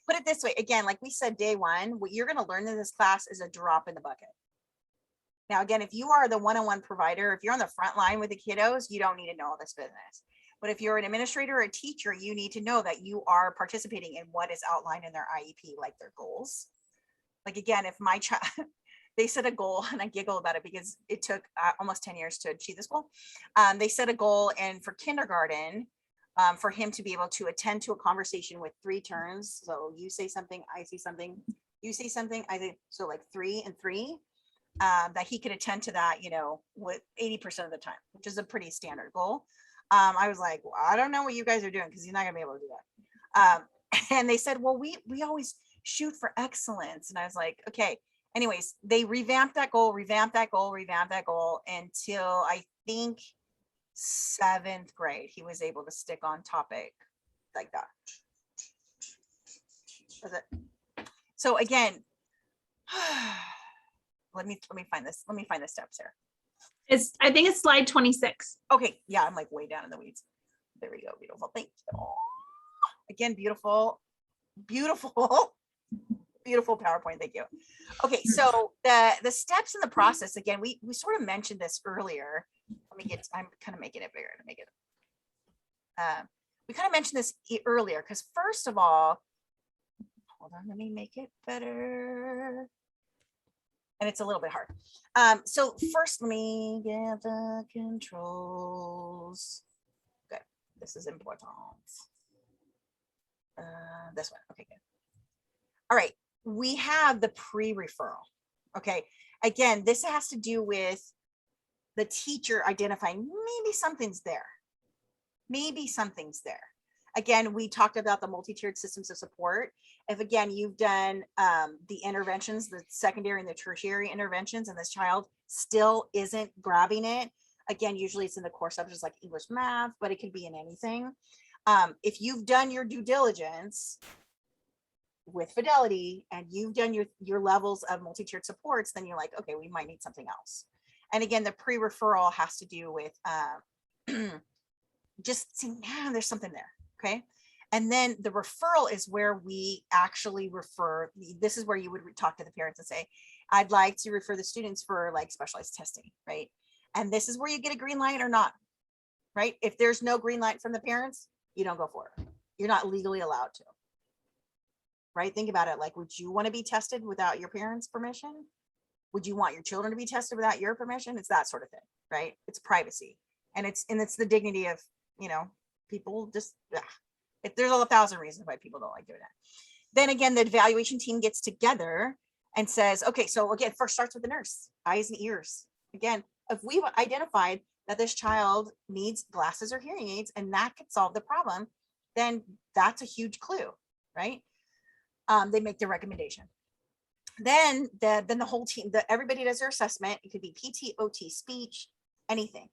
Put it this way, again, like we said, day one, what you're going to learn in this class is a drop in the bucket. Now, again, if you are the one-on-one provider, if you're on the front line with the kiddos, you don't need to know all this business. But if you're an administrator or a teacher, you need to know that you are participating in what is outlined in their IEP, like their goals. Like, again, if my child, they set a goal, and I giggle about it because it took almost 10 years to achieve this goal. They set a goal, and for kindergarten, for him to be able to attend to a conversation with 3 turns. So you say something, I say something, you say something, I think, so like 3 and 3, that he could attend to that, you know, with 80% of the time, which is a pretty standard goal. I was like, well, I don't know what you guys are doing, because he's not gonna be able to do that. And they said, well, we always shoot for excellence. And I was like, okay. Anyways, they revamped that goal, revamped that goal until I think 7th grade, he was able to stick on topic like that. Was it? So again, let me find this. Let me find the steps here. I think it's slide 26. Okay, yeah, I'm like way down in the weeds. There we go. Beautiful. Thank you. Again, beautiful, beautiful, beautiful PowerPoint. Thank you. Okay, so the steps in the process, again, we sort of mentioned this earlier. I'm kind of making it bigger to make it. We kind of mentioned this earlier, because first of all, hold on, let me make it better. And it's a little bit hard. So first, let me get the controls. Good. This is important. This one. Okay, good. All right. We have the pre-referral. Okay. Again, this has to do with the teacher identifying maybe something's there. Maybe something's there. Again, we talked about the multi-tiered systems of support. If again, you've done the interventions, the secondary and the tertiary interventions, and this child still isn't grabbing it, again, usually it's in the core subjects like English, math, but it could be in anything. If you've done your due diligence with Fidelity and you've done your levels of multi-tiered supports, then you're like, okay, we might need something else. And again, the pre-referral has to do with just saying, man, there's something there. Okay. And then the referral is where we actually refer. This is where you would talk to the parents and say, I'd like to refer the students for like specialized testing. Right. And this is where you get a green light or not. Right. If there's no green light from the parents, you don't go for it. You're not legally allowed to. Right. Think about it. Like, would you want to be tested without your parents' permission? Would you want your children to be tested without your permission? It's that sort of thing. Right. It's privacy. And it's the dignity of, you know, people just, if there's 1,000 reasons why people don't like doing that. Then again, the evaluation team gets together and says, okay, so again, first starts with the nurse, eyes and ears. Again, if we've identified that this child needs glasses or hearing aids and that could solve the problem, then that's a huge clue, right? They make their recommendation. Then the whole team, everybody does their assessment. It could be PT, OT, speech, anything.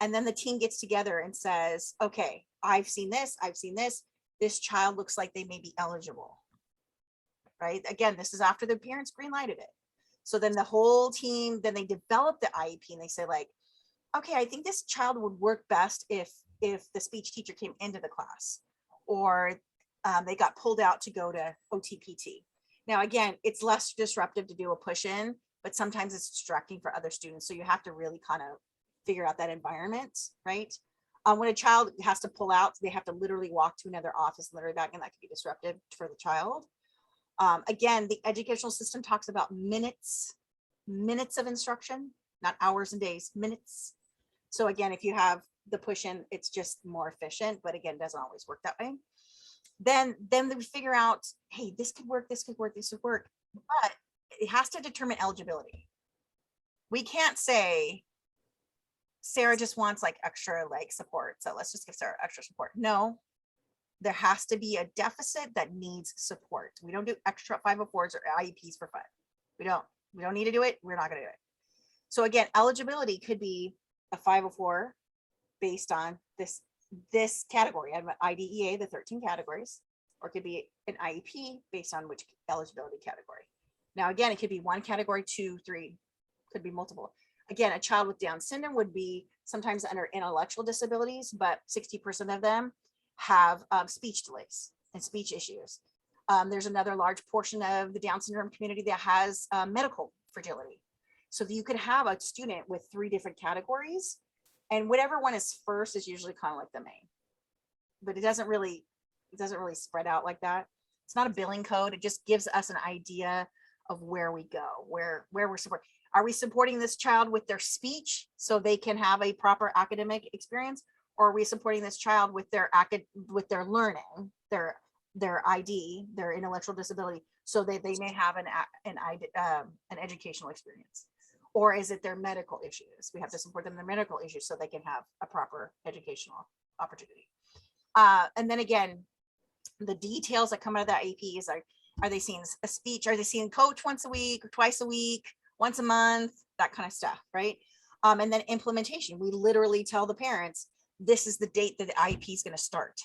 And then the team gets together and says, okay, I've seen this. This child looks like they may be eligible, right? Again, this is after the parents green lighted it. So then the whole team, then they develop the IEP and they say like, okay, I think this child would work best if the speech teacher came into the class, or they got pulled out to go to OTPT. Now, again, it's less disruptive to do a push-in, but sometimes it's distracting for other students. So you have to really kind of figure out that environment, right? When a child has to pull out, they have to literally walk to another office, literally back, and that could be disruptive for the child. Again, the educational system talks about minutes of instruction, not hours and days, minutes. So again, if you have the push-in, it's just more efficient, but again, doesn't always work that way. Then we figure out, hey, this could work, this could work, but it has to determine eligibility. We can't say Sarah just wants like extra like support. So let's just give Sarah extra support. No, there has to be a deficit that needs support. We don't do extra 504s or IEPs for fun. We don't need to do it. We're not going to do it. So again, eligibility could be a 504 based on this category. I have an IDEA, the 13 categories, or it could be an IEP based on which eligibility category. Now, again, it could be one category, 2, 3, could be multiple. Again, a child with Down syndrome would be sometimes under intellectual disabilities, but 60% of them have speech delays and speech issues. There's another large portion of the Down syndrome community that has medical fragility. So you could have a student with 3 different categories, and whatever one is first is usually kind of like the main, but it doesn't really spread out like that. It's not a billing code. It just gives us an idea of where we go, where we're supporting. Are we supporting this child with their speech so they can have a proper academic experience? Or are we supporting this child with their learning, their ID, their intellectual disability, so that they may have an educational experience? Or is it their medical issues? We have to support them in their medical issues so they can have a proper educational opportunity. And then again, the details that come out of that IEP is like, are they seeing a speech? Are they seeing coach once a week or twice a week, once a month, that kind of stuff, right? And then implementation. We literally tell the parents, this is the date that the IEP is going to start.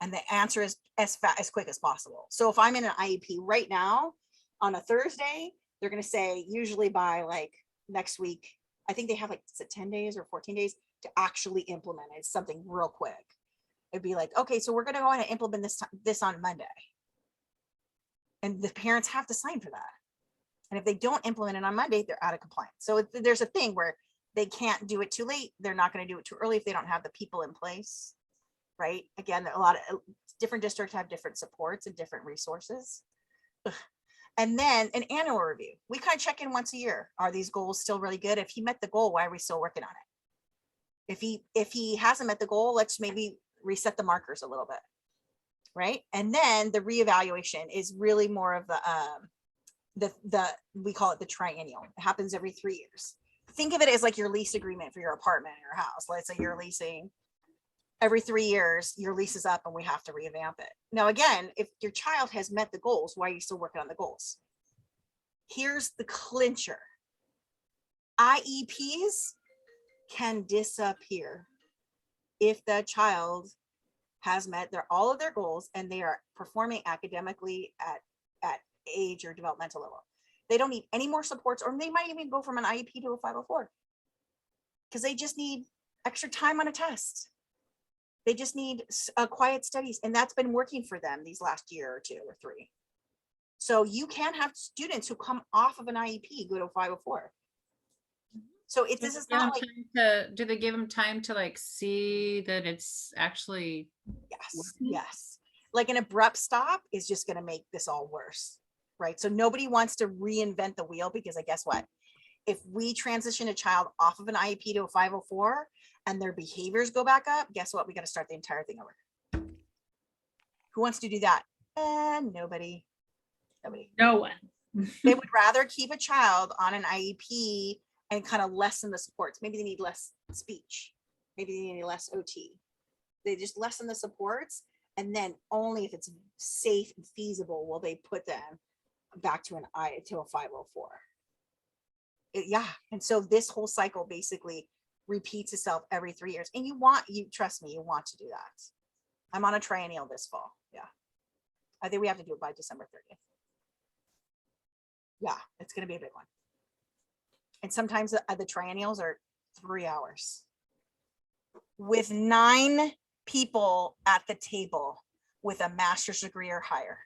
And the answer is as quick as possible. So if I'm in an IEP right now on a Thursday, they're going to say usually by like next week, I think they have like, is it 10 days or 14 days to actually implement it? It's something real quick. It'd be like, okay, so we're going to go ahead and implement this on Monday. And the parents have to sign for that. And if they don't implement it on Monday, they're out of compliance. So there's a thing where they can't do it too late. They're not going to do it too early if they don't have the people in place, right? Again, a lot of different districts have different supports and different resources. And then an annual review. We kind of check in once a year. Are these goals still really good? If he met the goal, why are we still working on it? If he hasn't met the goal, let's maybe reset the markers a little bit, right? And then the reevaluation is really more of we call it the triennial. It happens every 3 years. Think of it as like your lease agreement for your apartment or your house. Let's say you're leasing every 3 years, your lease is up and we have to revamp it. Now, again, if your child has met the goals, why are you still working on the goals? Here's the clincher. IEPs can disappear if the child has met all of their goals and they are performing academically at age or developmental level. They don't need any more supports, or they might even go from an IEP to a 504 because they just need extra time on a test. They just need quiet studies, and that's been working for them these last year or 2 or 3. So you can have students who come off of an IEP go to 504. So this is not like, do they give them time to like see that it's actually yes. Like an abrupt stop is just going to make this all worse, right? So nobody wants to reinvent the wheel, because guess what? If we transition a child off of an IEP to a 504 and their behaviors go back up, guess what? We got to start the entire thing over. Who wants to do that? Nobody. No one. They would rather keep a child on an IEP and kind of lessen the supports. Maybe they need less speech. Maybe they need less OT. They just lessen the supports. And then only if it's safe and feasible will they put them back to a 504. Yeah. And so this whole cycle basically repeats itself every 3 years. And trust me, you want to do that. I'm on a triennial this fall. Yeah. I think we have to do it by December 30th. Yeah, it's going to be a big one. And sometimes the triennials are 3 hours with 9 people at the table with a master's degree or higher.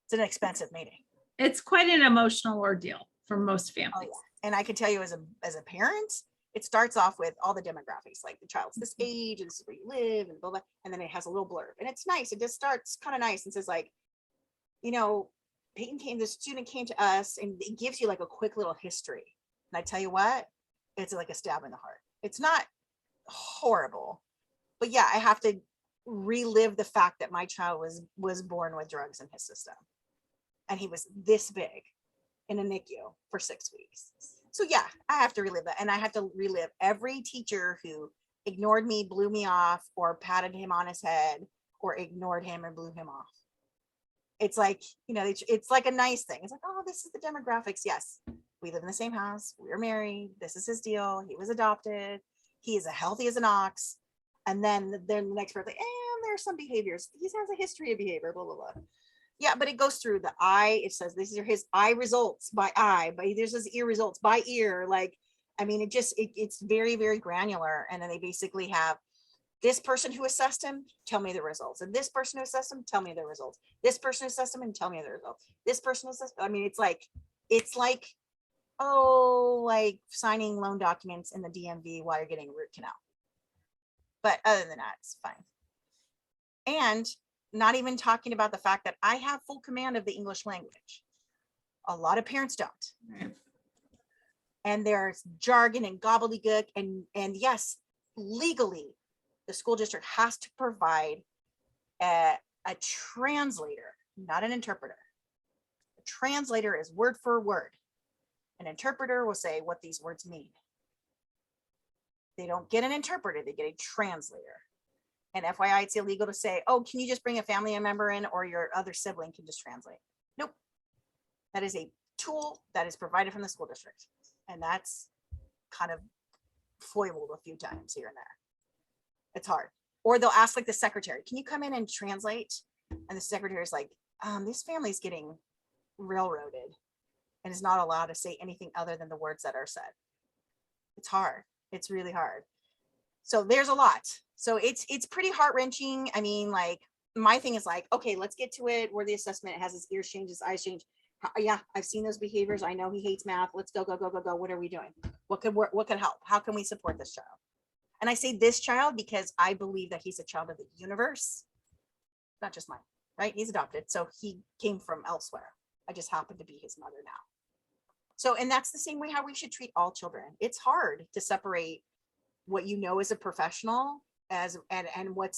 It's an expensive meeting. It's quite an emotional ordeal for most families. Oh, yeah. And I can tell you as a parent, it starts off with all the demographics, like the child's this age and this is where you live and blah, blah. And then it has a little blurb and it's nice. It just starts kind of nice and says like, the student came to us, and it gives you like a quick little history. And I tell you what, it's like a stab in the heart. It's not horrible, but yeah, I have to relive the fact that my child was born with drugs in his system. And he was this big in a NICU for 6 weeks. So yeah, I have to relive that. And I have to relive every teacher who ignored me, blew me off, or patted him on his head, or ignored him and blew him off. It's like, you know, it's like a nice thing. It's like, oh, this is the demographics. Yes, we live in the same house. We're married. This is his deal. He was adopted. He is as healthy as an ox. And then the next person, like, and there are some behaviors. He has a history of behavior, blah, blah, blah. Yeah, but it goes through the eye. It says these are his eye results by eye, but there's his ear results by ear. Like, I mean, it's very, very granular. And then they basically have this person who assessed him, tell me the results. And this person who assessed him, tell me the results. This person who assessed him and tell me the results. This person assessed, I mean, it's like, oh, like signing loan documents in the DMV while you're getting a root canal. But other than that, it's fine. And not even talking about the fact that I have full command of the English language. A lot of parents don't. Right. And there's jargon and gobbledygook. And yes, legally, the school district has to provide a translator, not an interpreter. A translator is word for word. An interpreter will say what these words mean. They don't get an interpreter, they get a translator. And FYI, it's illegal to say, oh, can you just bring a family member in, or your other sibling can just translate? Nope. That is a tool that is provided from the school district. And that's kind of foibled a few times here and there. It's hard. Or they'll ask like the secretary, can you come in and translate? And the secretary is like, this family's getting railroaded and is not allowed to say anything other than the words that are said. It's hard. It's really hard. So there's a lot. So it's pretty heart-wrenching. I mean, like, my thing is like, okay, let's get to it. Where the assessment has his ears changed, his eyes changed. Yeah, I've seen those behaviors. I know he hates math. Let's go. What are we doing? What could work? What could help? How can we support this child? And I say this child because I believe that he's a child of the universe, not just mine, right? He's adopted. So he came from elsewhere. I just happen to be his mother now. So, and that's the same way how we should treat all children. It's hard to separate what you know as a professional and what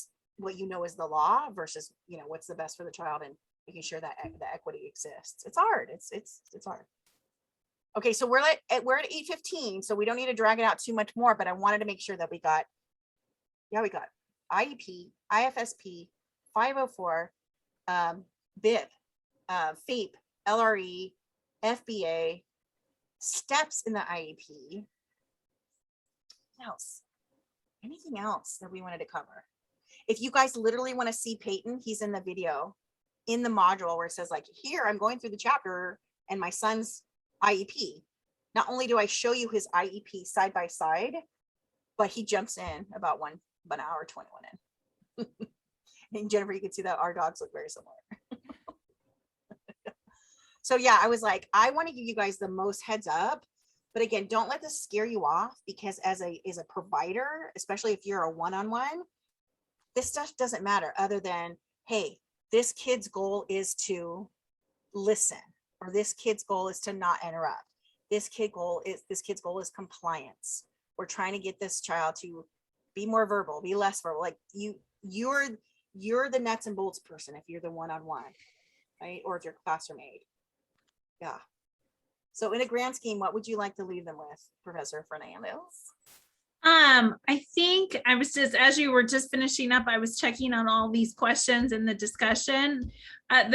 you know is the law versus, you know, what's the best for the child and making sure that the equity exists. It's hard. It's hard. Okay, so we're at 8:15, so we don't need to drag it out too much more, but I wanted to make sure that we got IEP, IFSP, 504, BIB, FAPE, LRE, FBA, steps in the IEP. What else? Anything else that we wanted to cover? If you guys literally want to see Peyton, he's in the video, in the module where it says like, here, I'm going through the chapter and my son's IEP. Not only do I show you his IEP side by side, but he jumps in about one hour 21 in. And Jennifer, you can see that our dogs look very similar. So yeah, I was like, I want to give you guys the most heads up, but again, don't let this scare you off, because as a provider, especially if you're a one-on-one, this stuff doesn't matter other than, hey, this kid's goal is to listen, or this kid's goal is to not interrupt. This kid's goal is compliance. We're trying to get this child to be more verbal, be less verbal. Like you're the nuts and bolts person if you're the one-on-one, right? Or if you're classroom aide. Yeah. So in a grand scheme, what would you like to leave them with, Professor Fernandez? I think I was just, as you were just finishing up, I was checking on all these questions in the discussion. What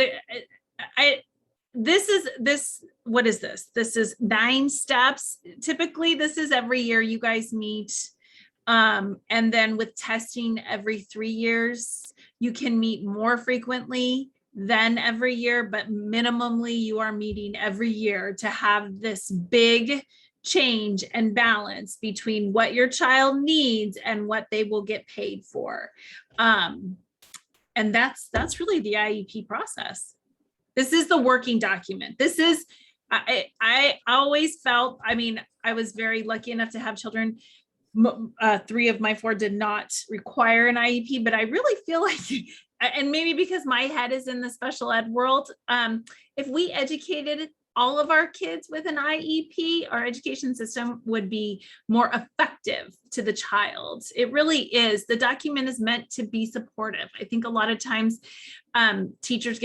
is this? This is 9 steps. Typically, this is every year you guys meet. And then with testing every 3 years, you can meet more frequently than every year, but minimally you are meeting every year to have this big change and balance between what your child needs and what they will get paid for. And that's really the IEP process. This is the working document. This is, I always felt, I mean, I was very lucky enough to have children. 3 of my 4 did not require an IEP, but I really feel like, and maybe because my head is in the special ed world, if we educated all of our kids with an IEP, our education system would be more effective to the child. It really is. The document is meant to be supportive. I think a lot of times teachers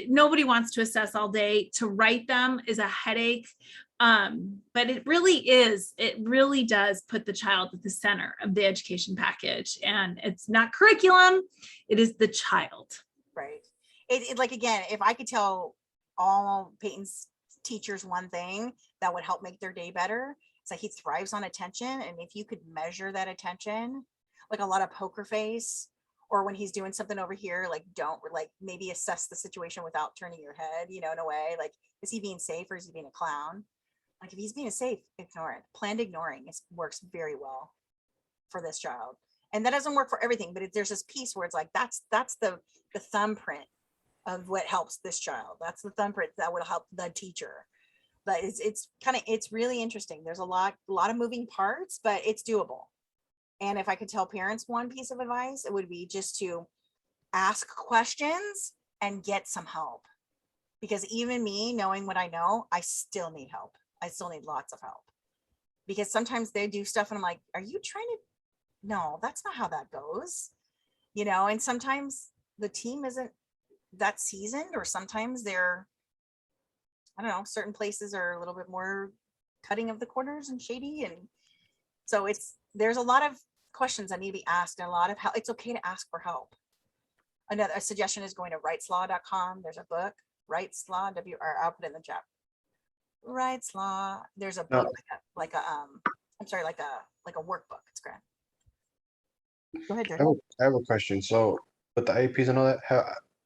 nobody wants to assess all day. To write them is a headache. But it really does put the child at the center of the education package. And it's not curriculum, it is the child. Right. It like, again, if I could tell all Peyton's teachers one thing that would help make their day better, it's like he thrives on attention. And if you could measure that attention, like a lot of poker face, or when he's doing something over here, like don't like maybe assess the situation without turning your head, in a way, like, is he being safe or is he being a clown? Like if he's being safe, ignore it. Planned ignoring works very well for this child. And that doesn't work for everything, but there's this piece where it's like, that's the thumbprint of what helps this child. That's the thumbprint that would help the teacher. But it's really interesting. There's a lot of moving parts, but it's doable. And if I could tell parents one piece of advice, it would be just to ask questions and get some help. Because even me knowing what I know, I still need help. I still need lots of help. Because sometimes they do stuff and I'm like, are you trying to? No, that's not how that goes. And sometimes the team isn't that seasoned, or sometimes they're, I don't know, certain places are a little bit more cutting of the corners and shady. And so there's a lot of questions that need to be asked and a lot of help. It's okay to ask for help. Another suggestion is going to rightslaw.com. There's a book, Rights Law, I'll put it in the chat. Rights Law. There's a book like a workbook. It's great. Go ahead, Jared. I have a question. So with the IEPs and all that,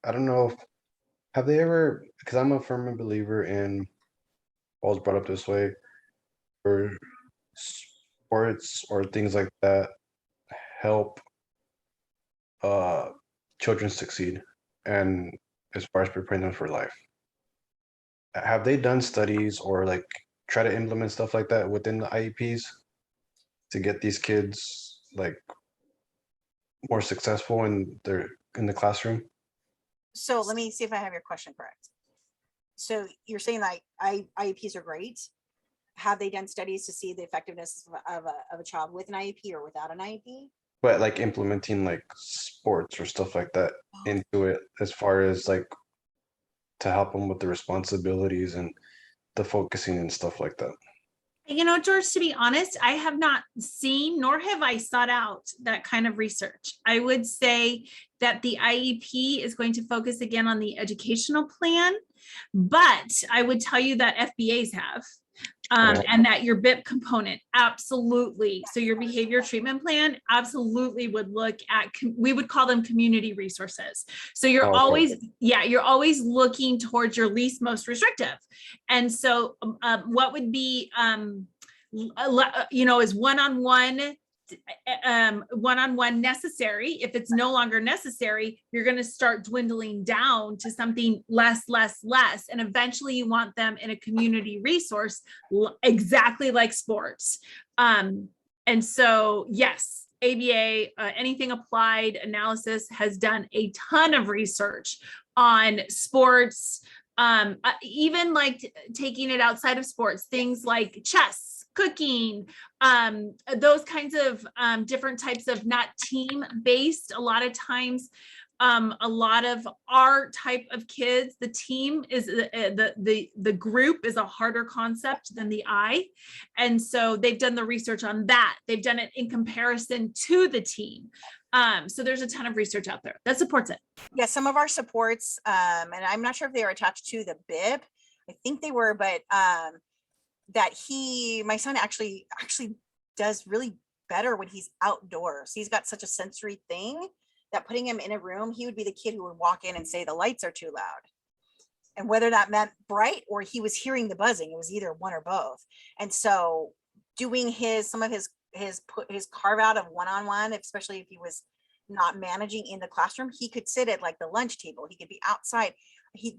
I don't know if, have they ever, because I'm a firm believer in, I was brought up this way, for sports or things like that help children succeed, and as far as preparing them for life. Have they done studies or like try to implement stuff like that within the IEPs to get these kids like more successful in the classroom? So let me see if I have your question correct. So you're saying like IEPs are great. Have they done studies to see the effectiveness of a child with an IEP or without an IEP? But like implementing like sports or stuff like that into it, as far as like to help them with the responsibilities and the focusing and stuff like that. George, to be honest, I have not seen, nor have I sought out that kind of research. I would say that the IEP is going to focus again on the educational plan, but I would tell you that FBAs have. And that your BIP component, absolutely. So your behavior treatment plan absolutely would look at, we would call them community resources. So you're always looking towards your least most restrictive. And so what would be, is one-on-one necessary. If it's no longer necessary, you're going to start dwindling down to something less. And eventually you want them in a community resource, exactly like sports. And so, yes, ABA, anything applied analysis has done a ton of research on sports, even like taking it outside of sports, things like chess, cooking, those kinds of different types of, not team-based. A lot of times, a lot of our type of kids, the team is the group is a harder concept than the I. And so they've done the research on that. They've done it in comparison to the team. So there's a ton of research out there that supports it. Yeah, some of our supports, and I'm not sure if they are attached to the BIP. I think they were, but my son actually does really better when he's outdoors. He's got such a sensory thing that putting him in a room, he would be the kid who would walk in and say the lights are too loud. And whether that meant bright or he was hearing the buzzing, it was either one or both. And so doing some of his carve out of one-on-one, especially if he was not managing in the classroom, he could sit at like the lunch table, he could be outside, he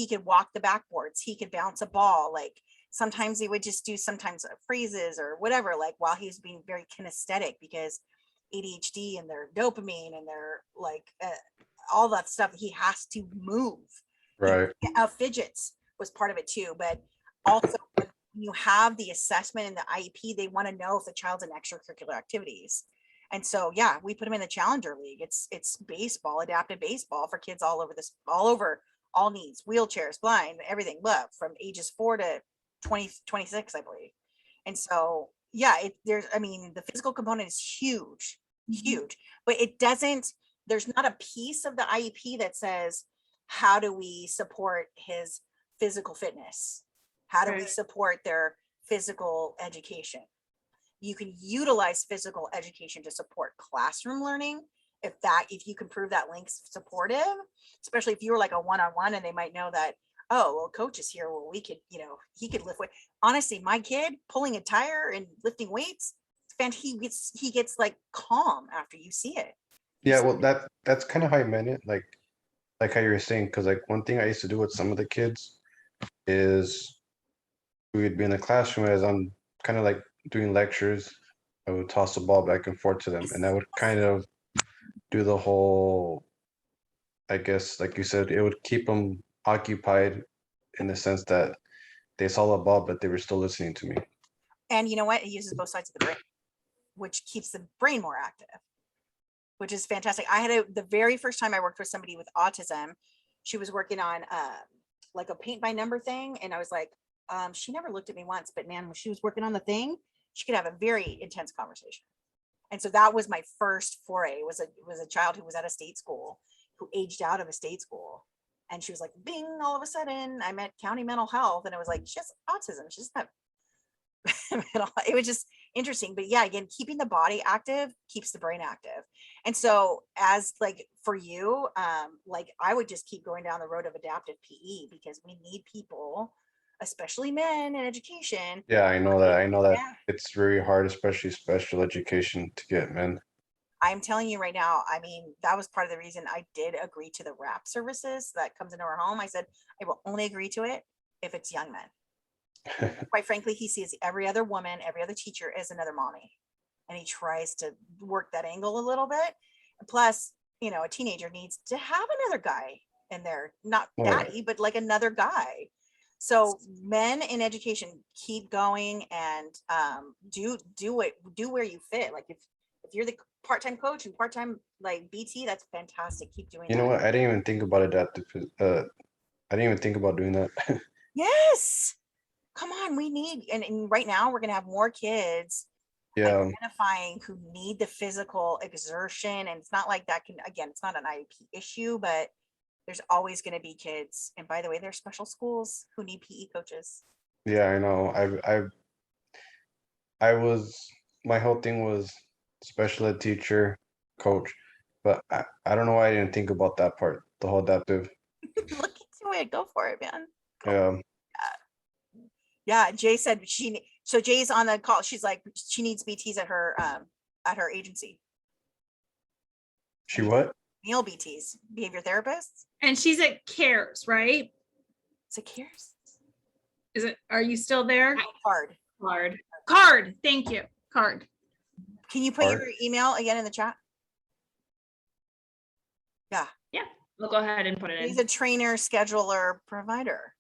could walk the backboards, he could bounce a ball. Like sometimes he would just do freezes or whatever, like while he was being very kinesthetic, because ADHD and their dopamine and their like all that stuff, he has to move. Right. Fidgets was part of it too, but also when you have the assessment in the IEP, they want to know if the child's in extracurricular activities. And so, yeah, we put them in the Challenger League. It's baseball, adapted baseball for kids all over, all needs, wheelchairs, blind, everything, from ages 4 to 2026, I believe. And so, yeah, I mean, the physical component is huge, huge, but it doesn't, there's not a piece of the IEP that says, how do we support his physical fitness? How do we Right. support their physical education? You can utilize physical education to support classroom learning. If you can prove that link's supportive, especially if you were like a one-on-one and they might know that, oh, well, coach is here. Well, we could, he could lift weight. Honestly, my kid pulling a tire and lifting weights, he gets like calm after you see it. Yeah, well, that's kind of how I meant it. Like how you were saying, because like one thing I used to do with some of the kids is we would be in the classroom as I'm kind of like doing lectures. I would toss the ball back and forth to them, and that would kind of do the whole, I guess, like you said, it would keep them occupied in the sense that they saw the ball, but they were still listening to me. And you know what? It uses both sides of the brain, which keeps the brain more active, which is fantastic. The very first time I worked with somebody with autism, she was working on like a paint by number thing. And I was like, she never looked at me once, but man, when she was working on the thing, she could have a very intense conversation. And so that was my first foray. It was a child who was at a state school, who aged out of a state school. And she was like, bing, all of a sudden I'm at county mental health. And I was like, she has autism. She's not, it was just interesting. But yeah, again, keeping the body active keeps the brain active. And so as like for you, like I would just keep going down the road of adaptive PE, because we need people, especially men in education. Yeah, I know that. I know that Yeah. it's very hard, especially special education, to get men. I'm telling you right now, I mean, that was part of the reason I did agree to the wrap services that comes into our home. I said, I will only agree to it if it's young men. Quite frankly, he sees every other woman, every other teacher as another mommy. And he tries to work that angle a little bit. And plus, a teenager needs to have another guy in there, not Right. daddy, but like another guy. So men in education, keep going and do where you fit. Like if you're the part-time coach and part-time like BT, that's fantastic. Keep doing You that. know what? I didn't even think about it. I didn't even think about doing that. Yes. Come on, we need, and right now we're gonna have more kids Yeah, identifying who need the physical exertion. And it's not like that can, again, it's not an IEP issue, but there's always going to be kids. And by the way, there's special schools who need PE coaches. yeah, I know. My whole thing was special ed teacher, coach, but I don't know why I didn't think about that part, the whole adaptive. Look into it. Go for it, man. Yeah, Yeah. Jay said so Jay's on the call. She's like, she needs BTs at her agency. she what? Meal BTs, behavior therapists. And she's at CARES, right? It's a cares Are you still there? card. Card. Thank you. Card. Can you put your email again in the chat? Yeah. We'll go ahead and put it He's in. a trainer, scheduler, provider.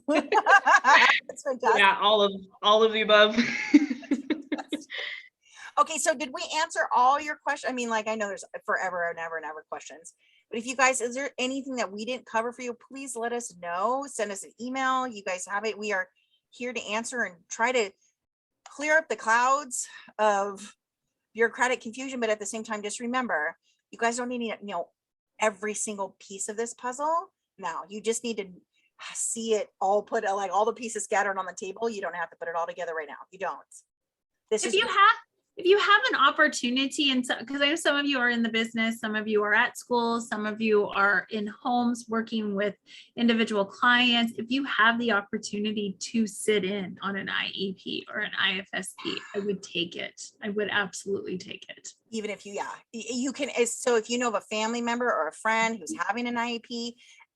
That's fantastic. Yeah, all of the above. Okay, so did we answer all your questions? I mean, like, I know there's forever and ever and ever questions, but if you guys, is there anything that we didn't cover for you? Please let us know. Send us an email. You guys have it. We are here to answer and try to clear up the clouds of bureaucratic confusion, but at the same time, just remember, you guys don't need to know every single piece of this puzzle. Now, you just need to see it all put, like all the pieces scattered on the table. You don't have to put it all together right now. You don't. This If is you have an opportunity, and because I know some of you are in the business, some of you are at school, some of you are in homes working with individual clients. If you have the opportunity to sit in on an IEP or an IFSP, I would take it. I would absolutely take it. even if you can. So if you know of a family member or a friend who's having an IEP,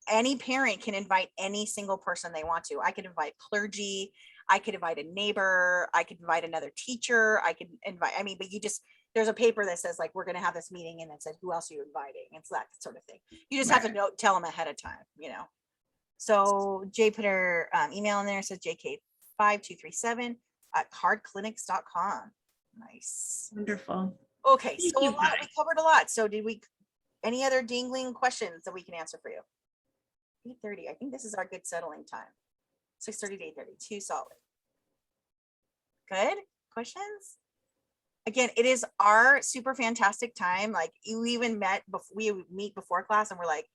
any parent can invite any single person they want to. I could invite clergy. I could invite a neighbor. I could invite another teacher. I could invite, but there's a paper that says like, we're going to have this meeting, and it says, who else are you inviting? It's that sort of thing. You just have to tell them ahead of time, So Jay put her email in there. It says JK5237 at cardclinics.com. Nice. Wonderful. Okay. Thank So you, we covered a lot. So any other dingling questions that we can answer for you? 8:30. I think this is our good settling time. 6:30 to 8:30, 2 solid. Good, questions? Again, it is our super fantastic time. Like you even met before, we would meet before class and we're like,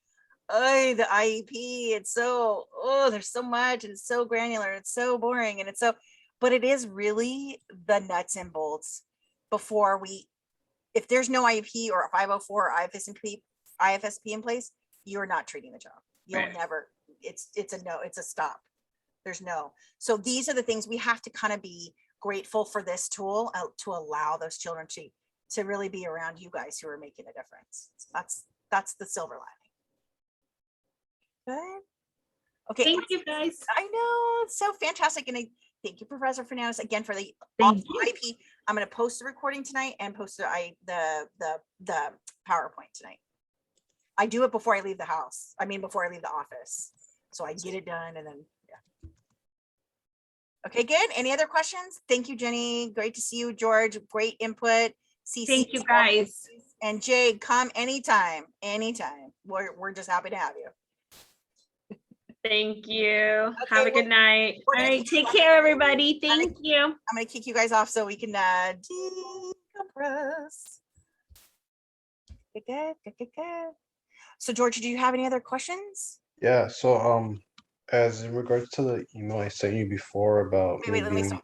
oh, the IEP, it's so, oh, there's so much and it's so granular, it's so boring and it's so, but it is really the nuts and bolts before if there's no IEP or 504 or IFSP in place, you're not treating the child. You'll Right. never, it's a no, it's a stop. There's no. So these are the things we have to kind of be grateful for this tool to allow those children to really be around you guys who are making a difference. That's the silver lining. Good. Okay. Thank you, guys. I know, it's so fantastic. And thank you, Professor Fernandez, again for the Thank awesome IP. I'm going to post the recording tonight and post the PowerPoint tonight. I do it before I leave the house. I mean, before I leave the office. So I get it done and then, yeah. Okay, good. Any other questions? Thank you, Jenny. Great to see you, George. Great input. CC, Thank you, guys. and Jade, come anytime, anytime. We're just happy to have you. Thank you. Okay, Have a good night. we're All gonna right, keep take talking. care, everybody. Thank you. I'm going to kick you guys off so we can decompress. Good. So, George, do you have any other questions? Yeah, so as in regards to the email I sent you before about Wait, let me doing